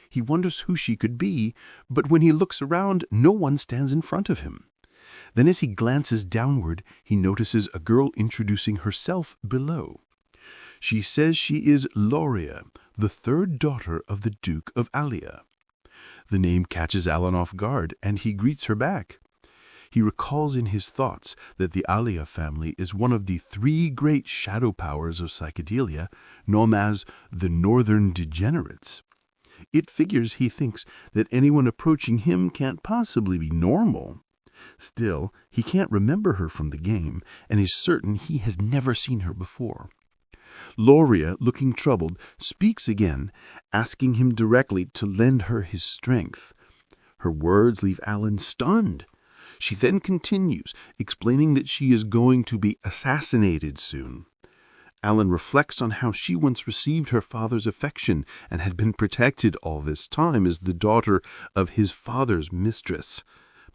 He wonders who she could be, but when he looks around, no one stands in front of him. Then as he glances downward, he notices a girl introducing herself below. She says she is Loria, the third daughter of the Duke of Alia. The name catches Alan off guard, and he greets her back. He recalls in his thoughts that the Alia family is one of the 3 great shadow powers of psychedelia, known as the Northern Degenerates. It figures, he thinks, that anyone approaching him can't possibly be normal. Still, he can't remember her from the game, and is certain he has never seen her before. Loria, looking troubled, speaks again, asking him directly to lend her his strength. Her words leave Alan stunned. She then continues, explaining that she is going to be assassinated soon. Alan reflects on how she once received her father's affection and had been protected all this time as the daughter of his father's mistress.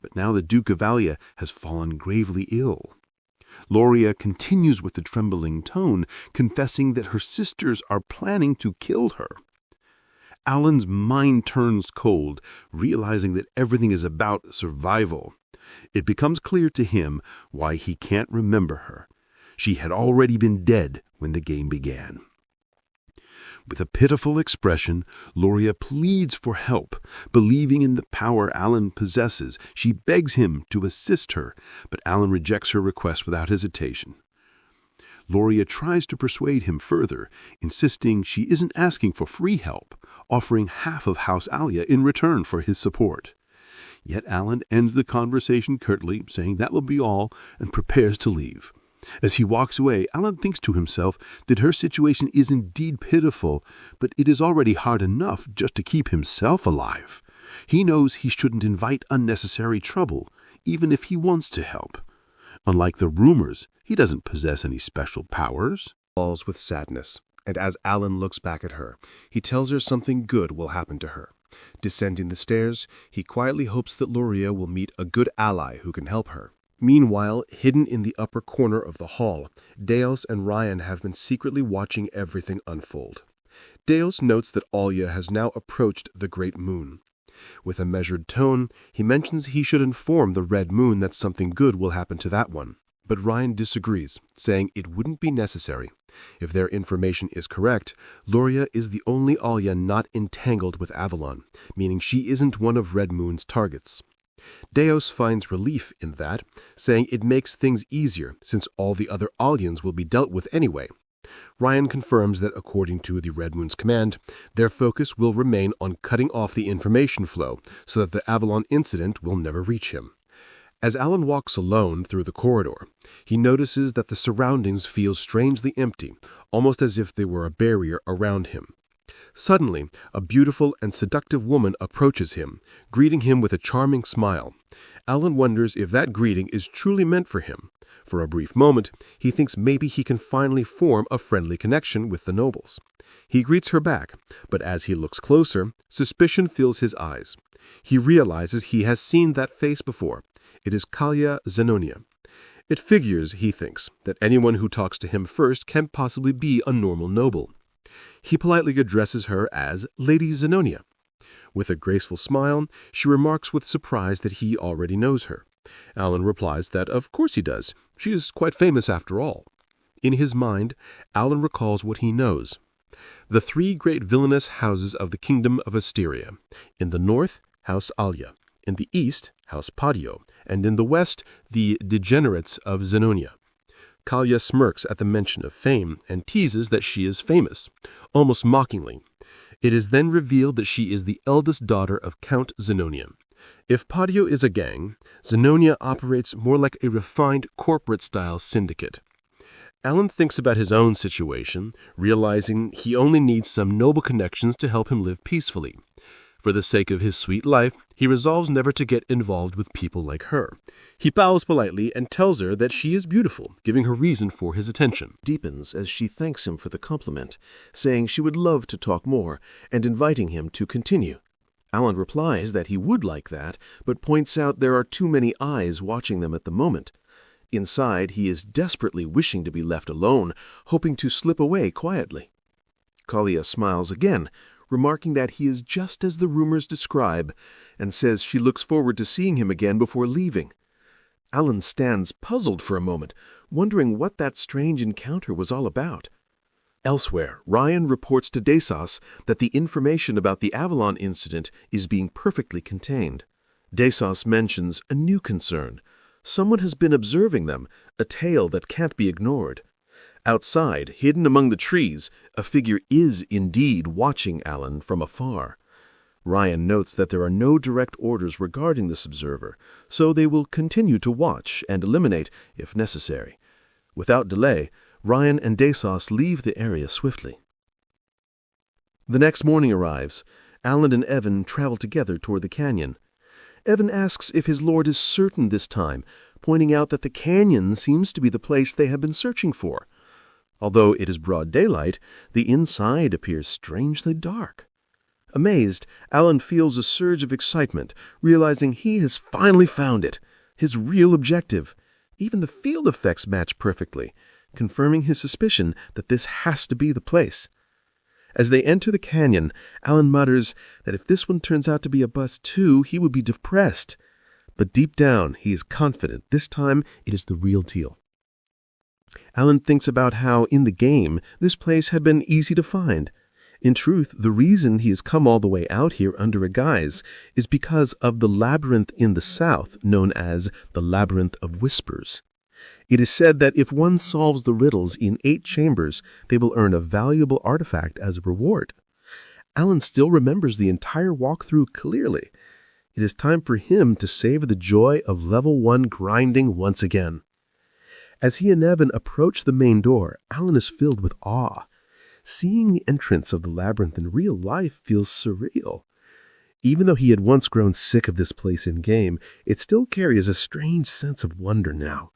But now the Duke of Alia has fallen gravely ill. Loria continues with a trembling tone, confessing that her sisters are planning to kill her. Alan's mind turns cold, realizing that everything is about survival. It becomes clear to him why he can't remember her. She had already been dead when the game began. With a pitiful expression, Loria pleads for help. Believing in the power Alan possesses, she begs him to assist her, but Alan rejects her request without hesitation. Loria tries to persuade him further, insisting she isn't asking for free help, offering half of House Alia in return for his support. Yet Alan ends the conversation curtly, saying that will be all, and prepares to leave. As he walks away, Alan thinks to himself that her situation is indeed pitiful, but it is already hard enough just to keep himself alive. He knows he shouldn't invite unnecessary trouble, even if he wants to help. Unlike the rumors, he doesn't possess any special powers. Falls with sadness, and as Alan looks back at her, he tells her something good will happen to her. Descending the stairs, he quietly hopes that Loria will meet a good ally who can help her. Meanwhile, hidden in the upper corner of the hall, Deos and Ryan have been secretly watching everything unfold. Deos notes that Alia has now approached the Great Moon. With a measured tone, he mentions he should inform the Red Moon that something good will happen to that one. But Ryan disagrees, saying it wouldn't be necessary. If their information is correct, Loria is the only Alia not entangled with Avalon, meaning she isn't one of Red Moon's targets. Deos finds relief in that, saying it makes things easier since all the other Aliens will be dealt with anyway. Ryan confirms that according to the Red Moon's command, their focus will remain on cutting off the information flow so that the Avalon incident will never reach him. As Alan walks alone through the corridor, he notices that the surroundings feel strangely empty, almost as if they were a barrier around him. Suddenly, a beautiful and seductive woman approaches him, greeting him with a charming smile. Alan wonders if that greeting is truly meant for him. For a brief moment, he thinks maybe he can finally form a friendly connection with the nobles. He greets her back, but as he looks closer, suspicion fills his eyes. He realizes he has seen that face before. It is Kalia Zenonia. It figures, he thinks, that anyone who talks to him first can possibly be a normal noble. He politely addresses her as Lady Zenonia. With a graceful smile, she remarks with surprise that he already knows her. Alan replies that of course he does. She is quite famous after all. In his mind, Alan recalls what he knows. The 3 great villainous houses of the kingdom of Asteria. In the north, House Alia. In the east, House Padio. And in the west, the degenerates of Zenonia. Kalia smirks at the mention of fame and teases that she is famous, almost mockingly. It is then revealed that she is the eldest daughter of Count Zenonia. If Patio is a gang, Zenonia operates more like a refined corporate-style syndicate. Alan thinks about his own situation, realizing he only needs some noble connections to help him live peacefully. For the sake of his sweet life, he resolves never to get involved with people like her. He bows politely and tells her that she is beautiful, giving her reason for his attention. Deepens as she thanks him for the compliment, saying she would love to talk more and inviting him to continue. Alan replies that he would like that, but points out there are too many eyes watching them at the moment. Inside, he is desperately wishing to be left alone, hoping to slip away quietly. Kalia smiles again, remarking that he is just as the rumors describe, and says she looks forward to seeing him again before leaving. Alan stands puzzled for a moment, wondering what that strange encounter was all about. Elsewhere, Ryan reports to Desos that the information about the Avalon incident is being perfectly contained. Desos mentions a new concern. Someone has been observing them, a tale that can't be ignored. Outside, hidden among the trees, a figure is indeed watching Alan from afar. Ryan notes that there are no direct orders regarding this observer, so they will continue to watch and eliminate if necessary. Without delay, Ryan and Desos leave the area swiftly. The next morning arrives. Alan and Evan travel together toward the canyon. Evan asks if his lord is certain this time, pointing out that the canyon seems to be the place they have been searching for. Although it is broad daylight, the inside appears strangely dark. Amazed, Alan feels a surge of excitement, realizing he has finally found it, his real objective. Even the field effects match perfectly, confirming his suspicion that this has to be the place. As they enter the canyon, Alan mutters that if this one turns out to be a bust too, he would be depressed. But deep down, he is confident this time it is the real deal. Alan thinks about how, in the game, this place had been easy to find. In truth, the reason he has come all the way out here under a guise is because of the labyrinth in the south known as the Labyrinth of Whispers. It is said that if one solves the riddles in 8 chambers, they will earn a valuable artifact as a reward. Alan still remembers the entire walkthrough clearly. It is time for him to savor the joy of level 1 grinding once again. As he and Evan approach the main door, Alan is filled with awe. Seeing the entrance of the labyrinth in real life feels surreal. Even though he had once grown sick of this place in-game, it still carries a strange sense of wonder now.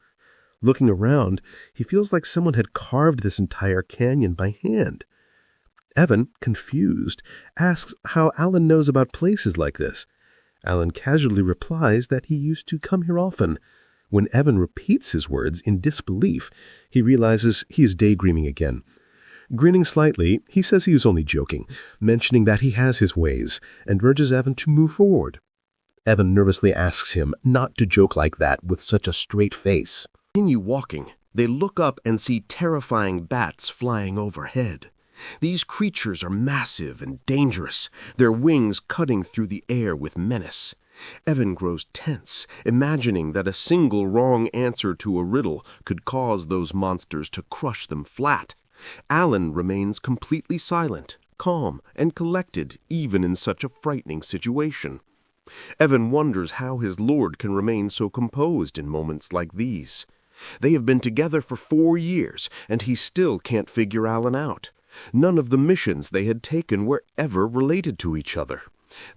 Looking around, he feels like someone had carved this entire canyon by hand. Evan, confused, asks how Alan knows about places like this. Alan casually replies that he used to come here often. When Evan repeats his words in disbelief, he realizes he is daydreaming again. Grinning slightly, he says he was only joking, mentioning that he has his ways, and urges Evan to move forward. Evan nervously asks him not to joke like that with such a straight face. Continue walking. They look up and see terrifying bats flying overhead. These creatures are massive and dangerous, their wings cutting through the air with menace. Evan grows tense, imagining that a single wrong answer to a riddle could cause those monsters to crush them flat. Alan remains completely silent, calm, and collected even in such a frightening situation. Evan wonders how his lord can remain so composed in moments like these. They have been together for 4 years, and he still can't figure Alan out. None of the missions they had taken were ever related to each other.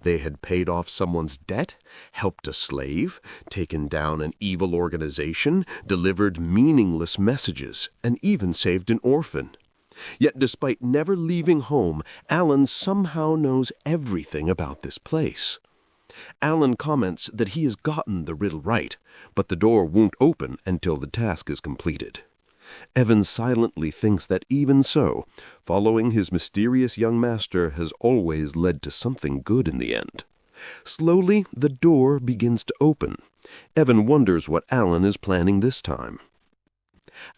They had paid off someone's debt, helped a slave, taken down an evil organization, delivered meaningless messages, and even saved an orphan. Yet despite never leaving home, Alan somehow knows everything about this place. Alan comments that he has gotten the riddle right, but the door won't open until the task is completed. Evan silently thinks that even so, following his mysterious young master has always led to something good in the end. Slowly, the door begins to open. Evan wonders what Alan is planning this time.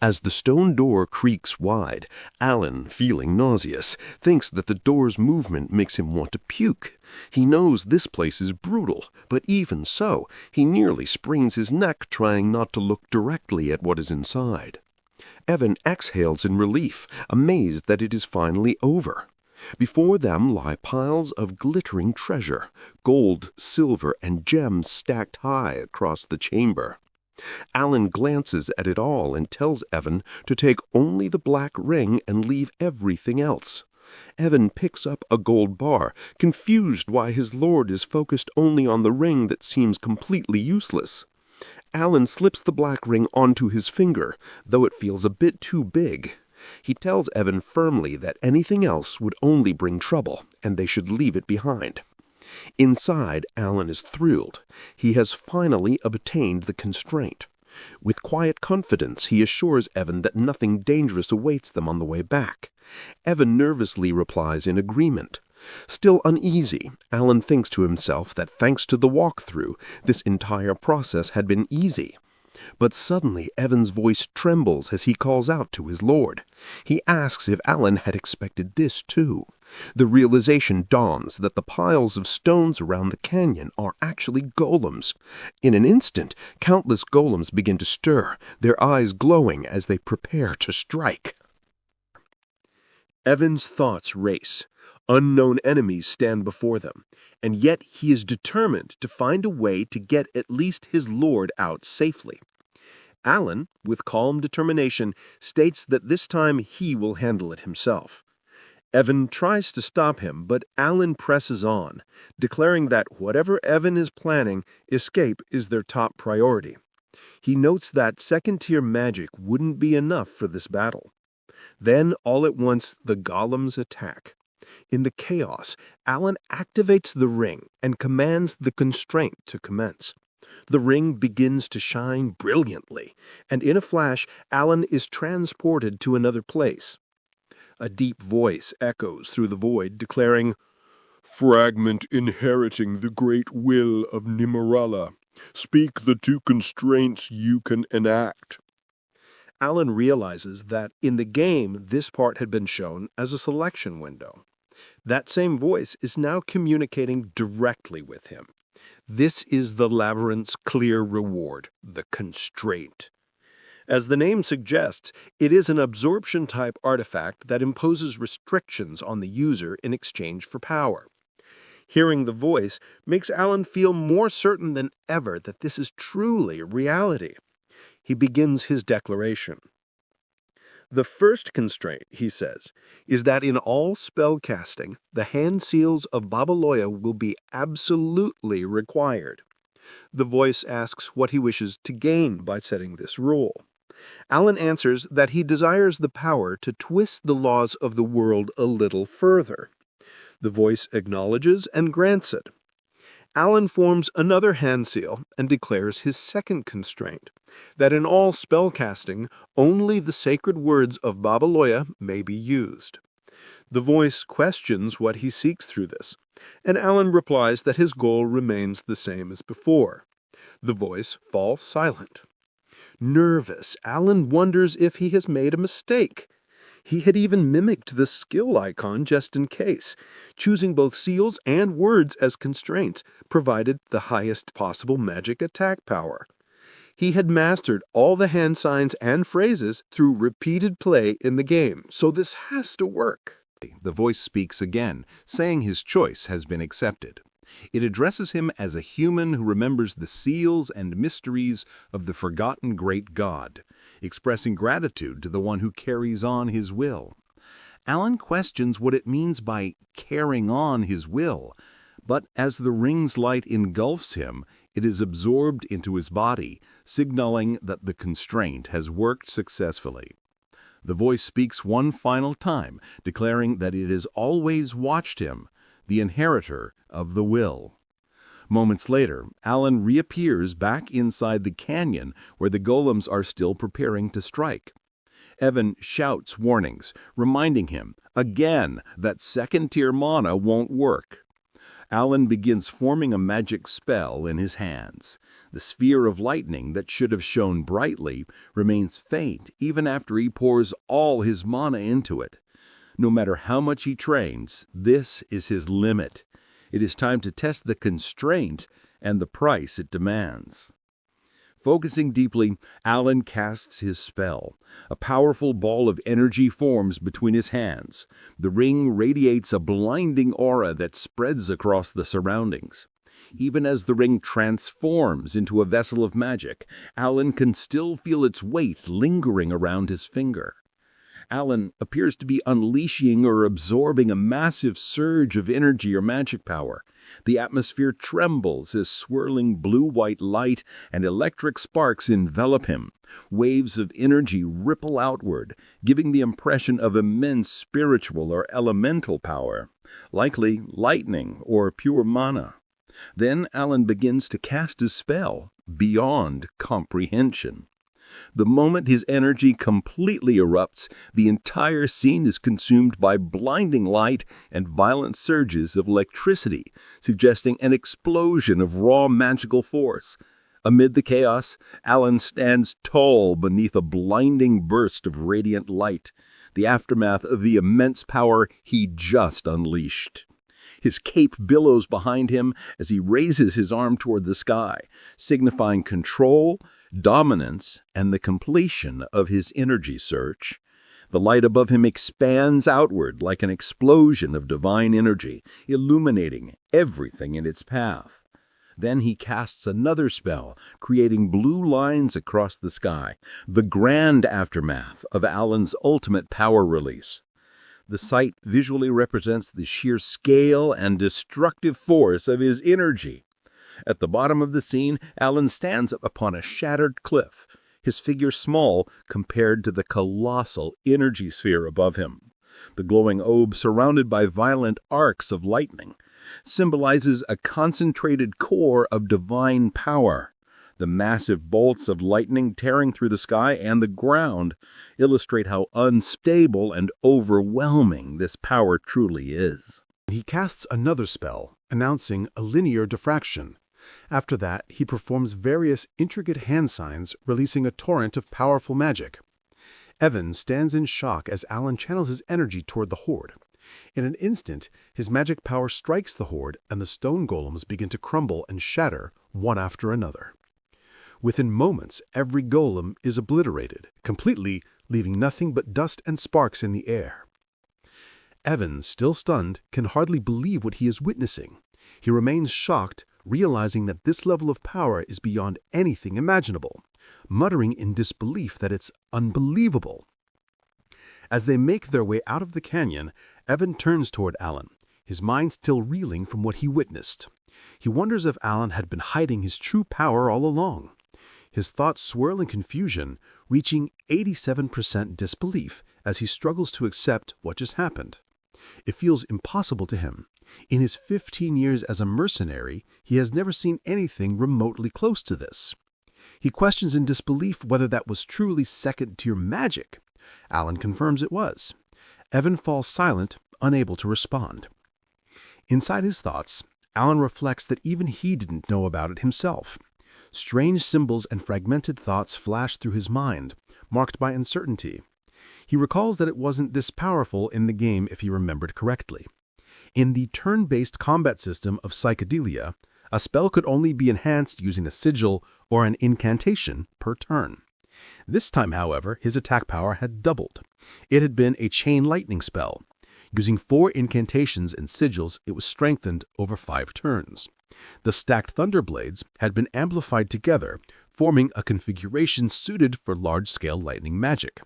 As the stone door creaks wide, Alan, feeling nauseous, thinks that the door's movement makes him want to puke. He knows this place is brutal, but even so, he nearly sprains his neck trying not to look directly at what is inside. Evan exhales in relief, amazed that it is finally over. Before them lie piles of glittering treasure, gold, silver, and gems stacked high across the chamber. Alan glances at it all and tells Evan to take only the black ring and leave everything else. Evan picks up a gold bar, confused why his lord is focused only on the ring that seems completely useless. Alan slips the black ring onto his finger, though it feels a bit too big. He tells Evan firmly that anything else would only bring trouble, and they should leave it behind. Inside, Alan is thrilled. He has finally obtained the constraint. With quiet confidence, he assures Evan that nothing dangerous awaits them on the way back. Evan nervously replies in agreement. Still uneasy, Alan thinks to himself that thanks to the walkthrough, this entire process had been easy. But suddenly Evan's voice trembles as he calls out to his lord. He asks if Alan had expected this too. The realization dawns that the piles of stones around the canyon are actually golems. In an instant, countless golems begin to stir, their eyes glowing as they prepare to strike. Evan's thoughts race. Unknown enemies stand before them, and yet he is determined to find a way to get at least his lord out safely. Alan, with calm determination, states that this time he will handle it himself. Evan tries to stop him, but Alan presses on, declaring that whatever Evan is planning, escape is their top priority. He notes that second-tier magic wouldn't be enough for this battle. Then, all at once, the golems attack. In the chaos, Alan activates the ring and commands the constraint to commence. The ring begins to shine brilliantly, and in a flash, Alan is transported to another place. A deep voice echoes through the void, declaring, "Fragment inheriting the great will of Nimarala. Speak the two constraints you can enact." Alan realizes that in the game, this part had been shown as a selection window. That same voice is now communicating directly with him. This is the labyrinth's clear reward, the constraint. As the name suggests, it is an absorption-type artifact that imposes restrictions on the user in exchange for power. Hearing the voice makes Alan feel more certain than ever that this is truly reality. He begins his declaration. The first constraint, he says, is that in all spell casting, the hand seals of Babalola will be absolutely required. The voice asks what he wishes to gain by setting this rule. Alan answers that he desires the power to twist the laws of the world a little further. The voice acknowledges and grants it. Alan forms another hand seal and declares his second constraint, that in all spellcasting, only the sacred words of Babalola may be used. The voice questions what he seeks through this, and Alan replies that his goal remains the same as before. The voice falls silent. Nervous, Alan wonders if he has made a mistake. He had even mimicked the skill icon just in case, choosing both seals and words as constraints, provided the highest possible magic attack power. He had mastered all the hand signs and phrases through repeated play in the game, so this has to work. The voice speaks again, saying his choice has been accepted. It addresses him as a human who remembers the seals and mysteries of the forgotten great god, expressing gratitude to the one who carries on his will. Alan questions what it means by carrying on his will, but as the ring's light engulfs him, it is absorbed into his body, signaling that the constraint has worked successfully. The voice speaks one final time, declaring that it has always watched him, the inheritor of the will. Moments later, Alan reappears back inside the canyon where the golems are still preparing to strike. Evan shouts warnings, reminding him, again, that second-tier mana won't work. Alan begins forming a magic spell in his hands. The sphere of lightning that should have shone brightly remains faint even after he pours all his mana into it. No matter how much he trains, this is his limit. It is time to test the constraint and the price it demands. Focusing deeply, Alan casts his spell. A powerful ball of energy forms between his hands. The ring radiates a blinding aura that spreads across the surroundings. Even as the ring transforms into a vessel of magic, Alan can still feel its weight lingering around his finger. Alan appears to be unleashing or absorbing a massive surge of energy or magic power. The atmosphere trembles as swirling blue-white light and electric sparks envelop him. Waves of energy ripple outward, giving the impression of immense spiritual or elemental power, likely lightning or pure mana. Then Alan begins to cast his spell beyond comprehension. The moment his energy completely erupts, the entire scene is consumed by blinding light and violent surges of electricity, suggesting an explosion of raw magical force. Amid the chaos, Alan stands tall beneath a blinding burst of radiant light, the aftermath of the immense power he just unleashed. His cape billows behind him as he raises his arm toward the sky, signifying control, dominance, and the completion of his energy search. The light above him expands outward like an explosion of divine energy, illuminating everything in its path. Then he casts another spell, creating blue lines across the sky, the grand aftermath of Alan's ultimate power release. The sight visually represents the sheer scale and destructive force of his energy. At the bottom of the scene, Alan stands upon a shattered cliff, his figure small compared to the colossal energy sphere above him. The glowing orb, surrounded by violent arcs of lightning, symbolizes a concentrated core of divine power. The massive bolts of lightning tearing through the sky and the ground illustrate how unstable and overwhelming this power truly is. He casts another spell, announcing a linear diffraction. After that, he performs various intricate hand signs, releasing a torrent of powerful magic. Evan stands in shock as Alan channels his energy toward the horde. In an instant, his magic power strikes the horde, and the stone golems begin to crumble and shatter, one after another. Within moments, every golem is obliterated, completely leaving nothing but dust and sparks in the air. Evan, still stunned, can hardly believe what he is witnessing. He remains shocked, realizing that this level of power is beyond anything imaginable, muttering in disbelief that it's unbelievable. As they make their way out of the canyon, Evan turns toward Alan, his mind still reeling from what he witnessed. He wonders if Alan had been hiding his true power all along. His thoughts swirl in confusion, reaching 87% disbelief as he struggles to accept what just happened. It feels impossible to him. In his 15 years as a mercenary, he has never seen anything remotely close to this. He questions in disbelief whether that was truly second-tier magic. Alan confirms it was. Evan falls silent, unable to respond. Inside his thoughts, Alan reflects that even he didn't know about it himself. Strange symbols and fragmented thoughts flash through his mind, marked by uncertainty. He recalls that it wasn't this powerful in the game if he remembered correctly. In the turn-based combat system of Psychedelia, a spell could only be enhanced using a sigil or an incantation per turn. This time, however, his attack power had doubled. It had been a chain lightning spell. Using 4 incantations and sigils, it was strengthened over 5 turns. The stacked Thunderblades had been amplified together, forming a configuration suited for large-scale lightning magic.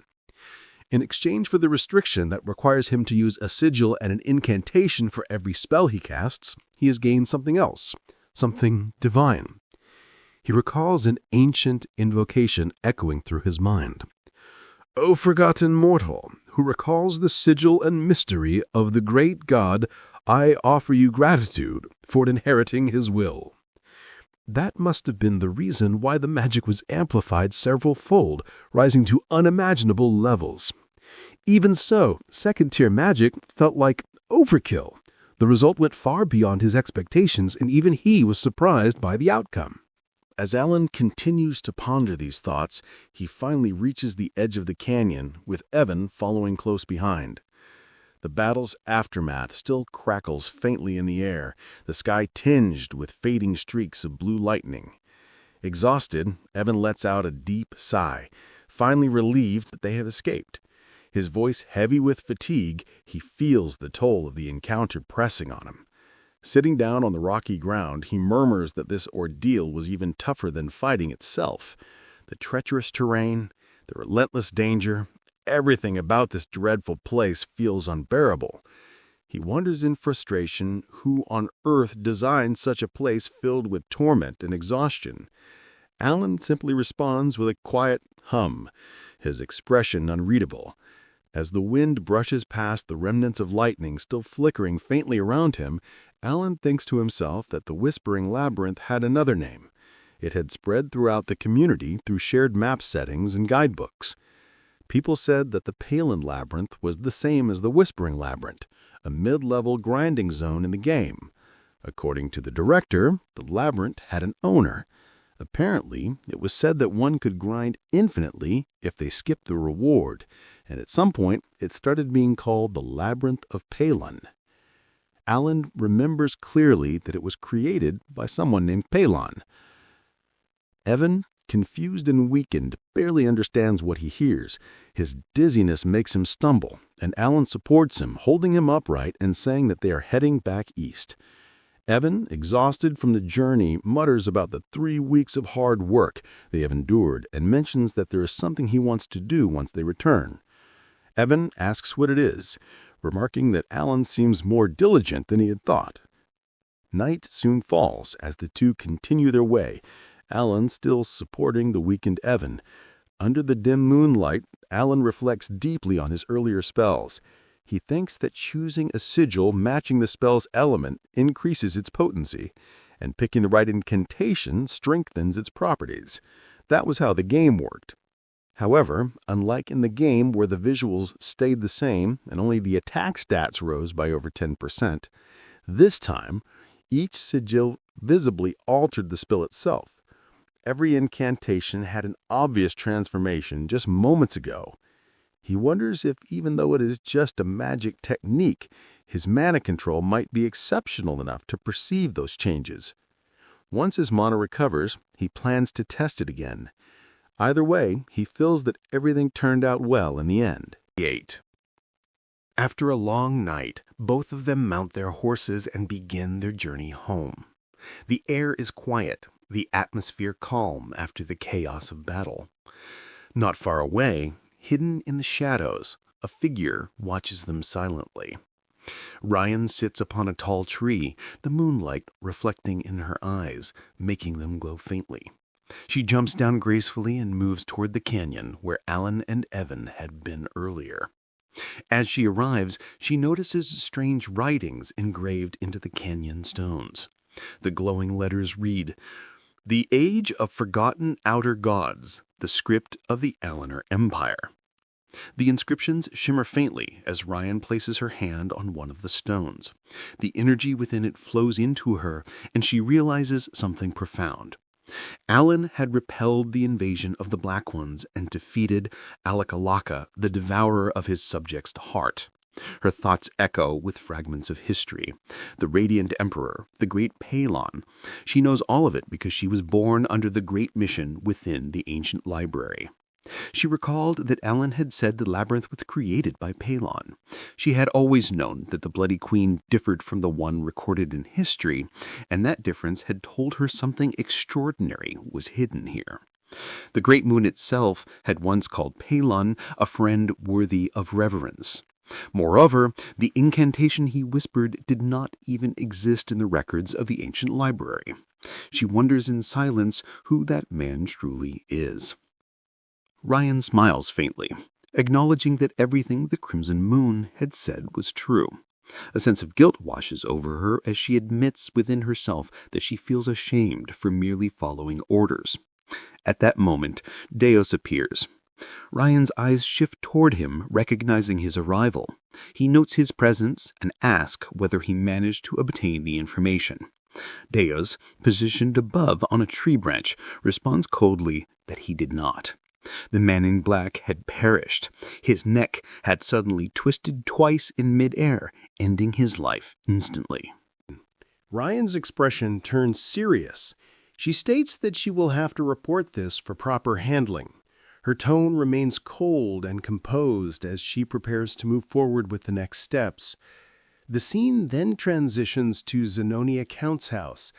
In exchange for the restriction that requires him to use a sigil and an incantation for every spell he casts, he has gained something else, something divine. He recalls an ancient invocation echoing through his mind. O forgotten mortal, who recalls the sigil and mystery of the great God, I offer you gratitude for inheriting his will. That must have been the reason why the magic was amplified several-fold, rising to unimaginable levels. Even so, second-tier magic felt like overkill. The result went far beyond his expectations, and even he was surprised by the outcome. As Alan continues to ponder these thoughts, he finally reaches the edge of the canyon, with Evan following close behind. The battle's aftermath still crackles faintly in the air, the sky tinged with fading streaks of blue lightning. Exhausted, Evan lets out a deep sigh, finally relieved that they have escaped. His voice heavy with fatigue, he feels the toll of the encounter pressing on him. Sitting down on the rocky ground, he murmurs that this ordeal was even tougher than fighting itself. The treacherous terrain, the relentless danger, everything about this dreadful place feels unbearable. He wonders in frustration who on earth designed such a place filled with torment and exhaustion. Alan simply responds with a quiet hum, his expression unreadable. As the wind brushes past the remnants of lightning still flickering faintly around him, Alan thinks to himself that the Whispering Labyrinth had another name. It had spread throughout the community through shared map settings and guidebooks. People said that the Palin Labyrinth was the same as the Whispering Labyrinth, a mid-level grinding zone in the game. According to the director, the labyrinth had an owner. Apparently, it was said that one could grind infinitely if they skipped the reward, and at some point it started being called the Labyrinth of Palin. Alan remembers clearly that it was created by someone named Palin. Evan, confused and weakened, barely understands what he hears. His dizziness makes him stumble, and Alan supports him, holding him upright and saying that they are heading back east. Evan, exhausted from the journey, mutters about the 3 weeks of hard work they have endured and mentions that there is something he wants to do once they return. Evan asks what it is, remarking that Alan seems more diligent than he had thought. Night soon falls as the two continue their way, Alan still supporting the weakened Evan. Under the dim moonlight, Alan reflects deeply on his earlier spells. He thinks that choosing a sigil matching the spell's element increases its potency, and picking the right incantation strengthens its properties. That was how the game worked. However, unlike in the game where the visuals stayed the same and only the attack stats rose by over 10%, this time, each sigil visibly altered the spell itself. Every incantation had an obvious transformation just moments ago. He wonders if, even though it is just a magic technique, his mana control might be exceptional enough to perceive those changes. Once his mana recovers, he plans to test it again. Either way, he feels that everything turned out well in the end. 8. After a long night, both of them mount their horses and begin their journey home. The air is quiet, the atmosphere calm after the chaos of battle. Not far away, hidden in the shadows, a figure watches them silently. Ryan sits upon a tall tree, the moonlight reflecting in her eyes, making them glow faintly. She jumps down gracefully and moves toward the canyon where Alan and Evan had been earlier. As she arrives, she notices strange writings engraved into the canyon stones. The glowing letters read, "The Age of Forgotten Outer Gods, the script of the Alanar Empire." The inscriptions shimmer faintly as Ryan places her hand on one of the stones. The energy within it flows into her, and she realizes something profound. Alan had repelled the invasion of the Black Ones and defeated Alakalaka, the devourer of his subjects' heart. Her thoughts echo with fragments of history. The Radiant Emperor, the Great Palon. She knows all of it because she was born under the Great Mission within the ancient library. She recalled that Alan had said the labyrinth was created by Palon. She had always known that the Bloody Queen differed from the one recorded in history, and that difference had told her something extraordinary was hidden here. The Great Moon itself had once called Palon a friend worthy of reverence. Moreover, the incantation he whispered did not even exist in the records of the ancient library. She wonders in silence who that man truly is. Ryan smiles faintly, acknowledging that everything the Crimson Moon had said was true. A sense of guilt washes over her as she admits within herself that she feels ashamed for merely following orders. At that moment, Deus appears. Ryan's eyes shift toward him, recognizing his arrival. He notes his presence and asks whether he managed to obtain the information. Deus, positioned above on a tree branch, responds coldly that he did not. The man in black had perished. His neck had suddenly twisted twice in midair, ending his life instantly. Ryan's expression turns serious. She states that she will have to report this for proper handling. Her tone remains cold and composed as she prepares to move forward with the next steps. The scene then transitions to Zenobia Count's house.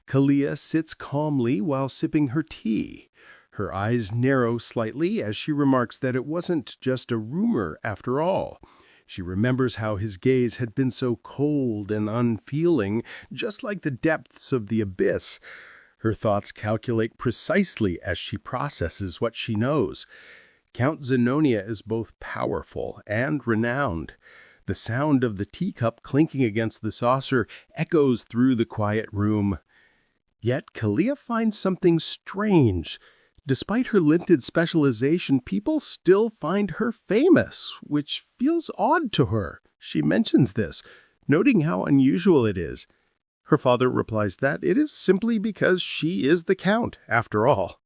Kalia sits calmly while sipping her tea. Her eyes narrow slightly as she remarks that it wasn't just a rumor after all. She remembers how his gaze had been so cold and unfeeling, just like the depths of the abyss. Her thoughts calculate precisely as she processes what she knows. Count Zenobia is both powerful and renowned. The sound of the teacup clinking against the saucer echoes through the quiet room. Yet Kalia finds something strange. Despite her limited specialization, people still find her famous, which feels odd to her. She mentions this, noting how unusual it is. Her father replies that it is simply because she is the Count, after all.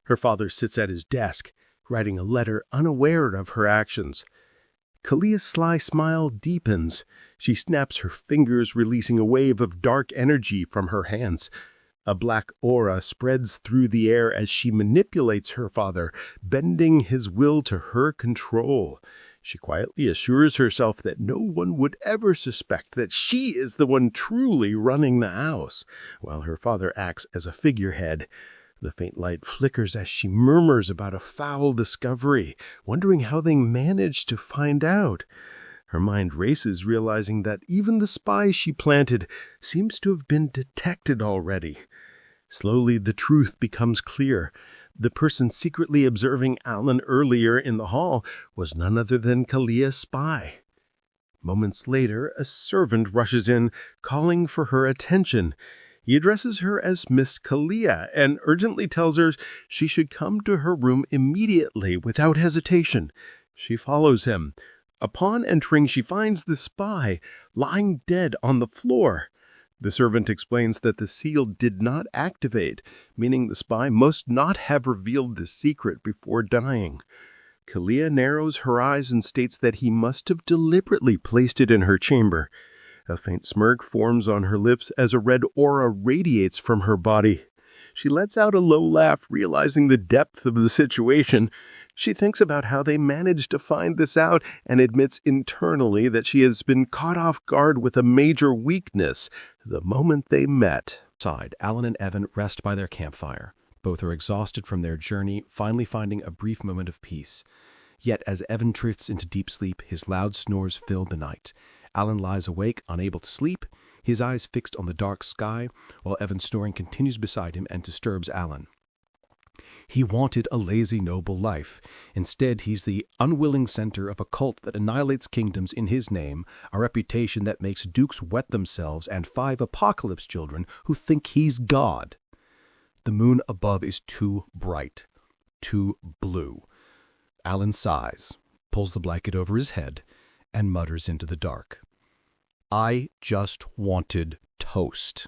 Her father sits at his desk, writing a letter unaware of her actions. Kalia's sly smile deepens. She snaps her fingers, releasing a wave of dark energy from her hands. A black aura spreads through the air as she manipulates her father, bending his will to her control. She quietly assures herself that no one would ever suspect that she is the one truly running the house, while her father acts as a figurehead. The faint light flickers as she murmurs about a foul discovery, wondering how they managed to find out. Her mind races, realizing that even the spy she planted seems to have been detected already. Slowly, the truth becomes clear. The person secretly observing Alan earlier in the hall was none other than Kalia's spy. Moments later, a servant rushes in, calling for her attention. He addresses her as Miss Kalia and urgently tells her she should come to her room immediately without hesitation. She follows him. Upon entering, she finds the spy lying dead on the floor. The servant explains that the seal did not activate, meaning the spy must not have revealed the secret before dying. Kalia narrows her eyes and states that he must have deliberately placed it in her chamber. A faint smirk forms on her lips as a red aura radiates from her body. She lets out a low laugh, realizing the depth of the situation. She thinks about how they managed to find this out and admits internally that she has been caught off guard with a major weakness the moment they met. Outside, Alan and Evan rest by their campfire. Both are exhausted from their journey, finally finding a brief moment of peace. Yet as Evan drifts into deep sleep, his loud snores fill the night. Alan lies awake, unable to sleep, his eyes fixed on the dark sky, while Evan's snoring continues beside him and disturbs Alan. He wanted a lazy, noble life. Instead, he's the unwilling center of a cult that annihilates kingdoms in his name, a reputation that makes dukes wet themselves, and 5 apocalypse children who think he's God. The moon above is too bright, too blue. Alan sighs, pulls the blanket over his head, and mutters into the dark. I just wanted toast.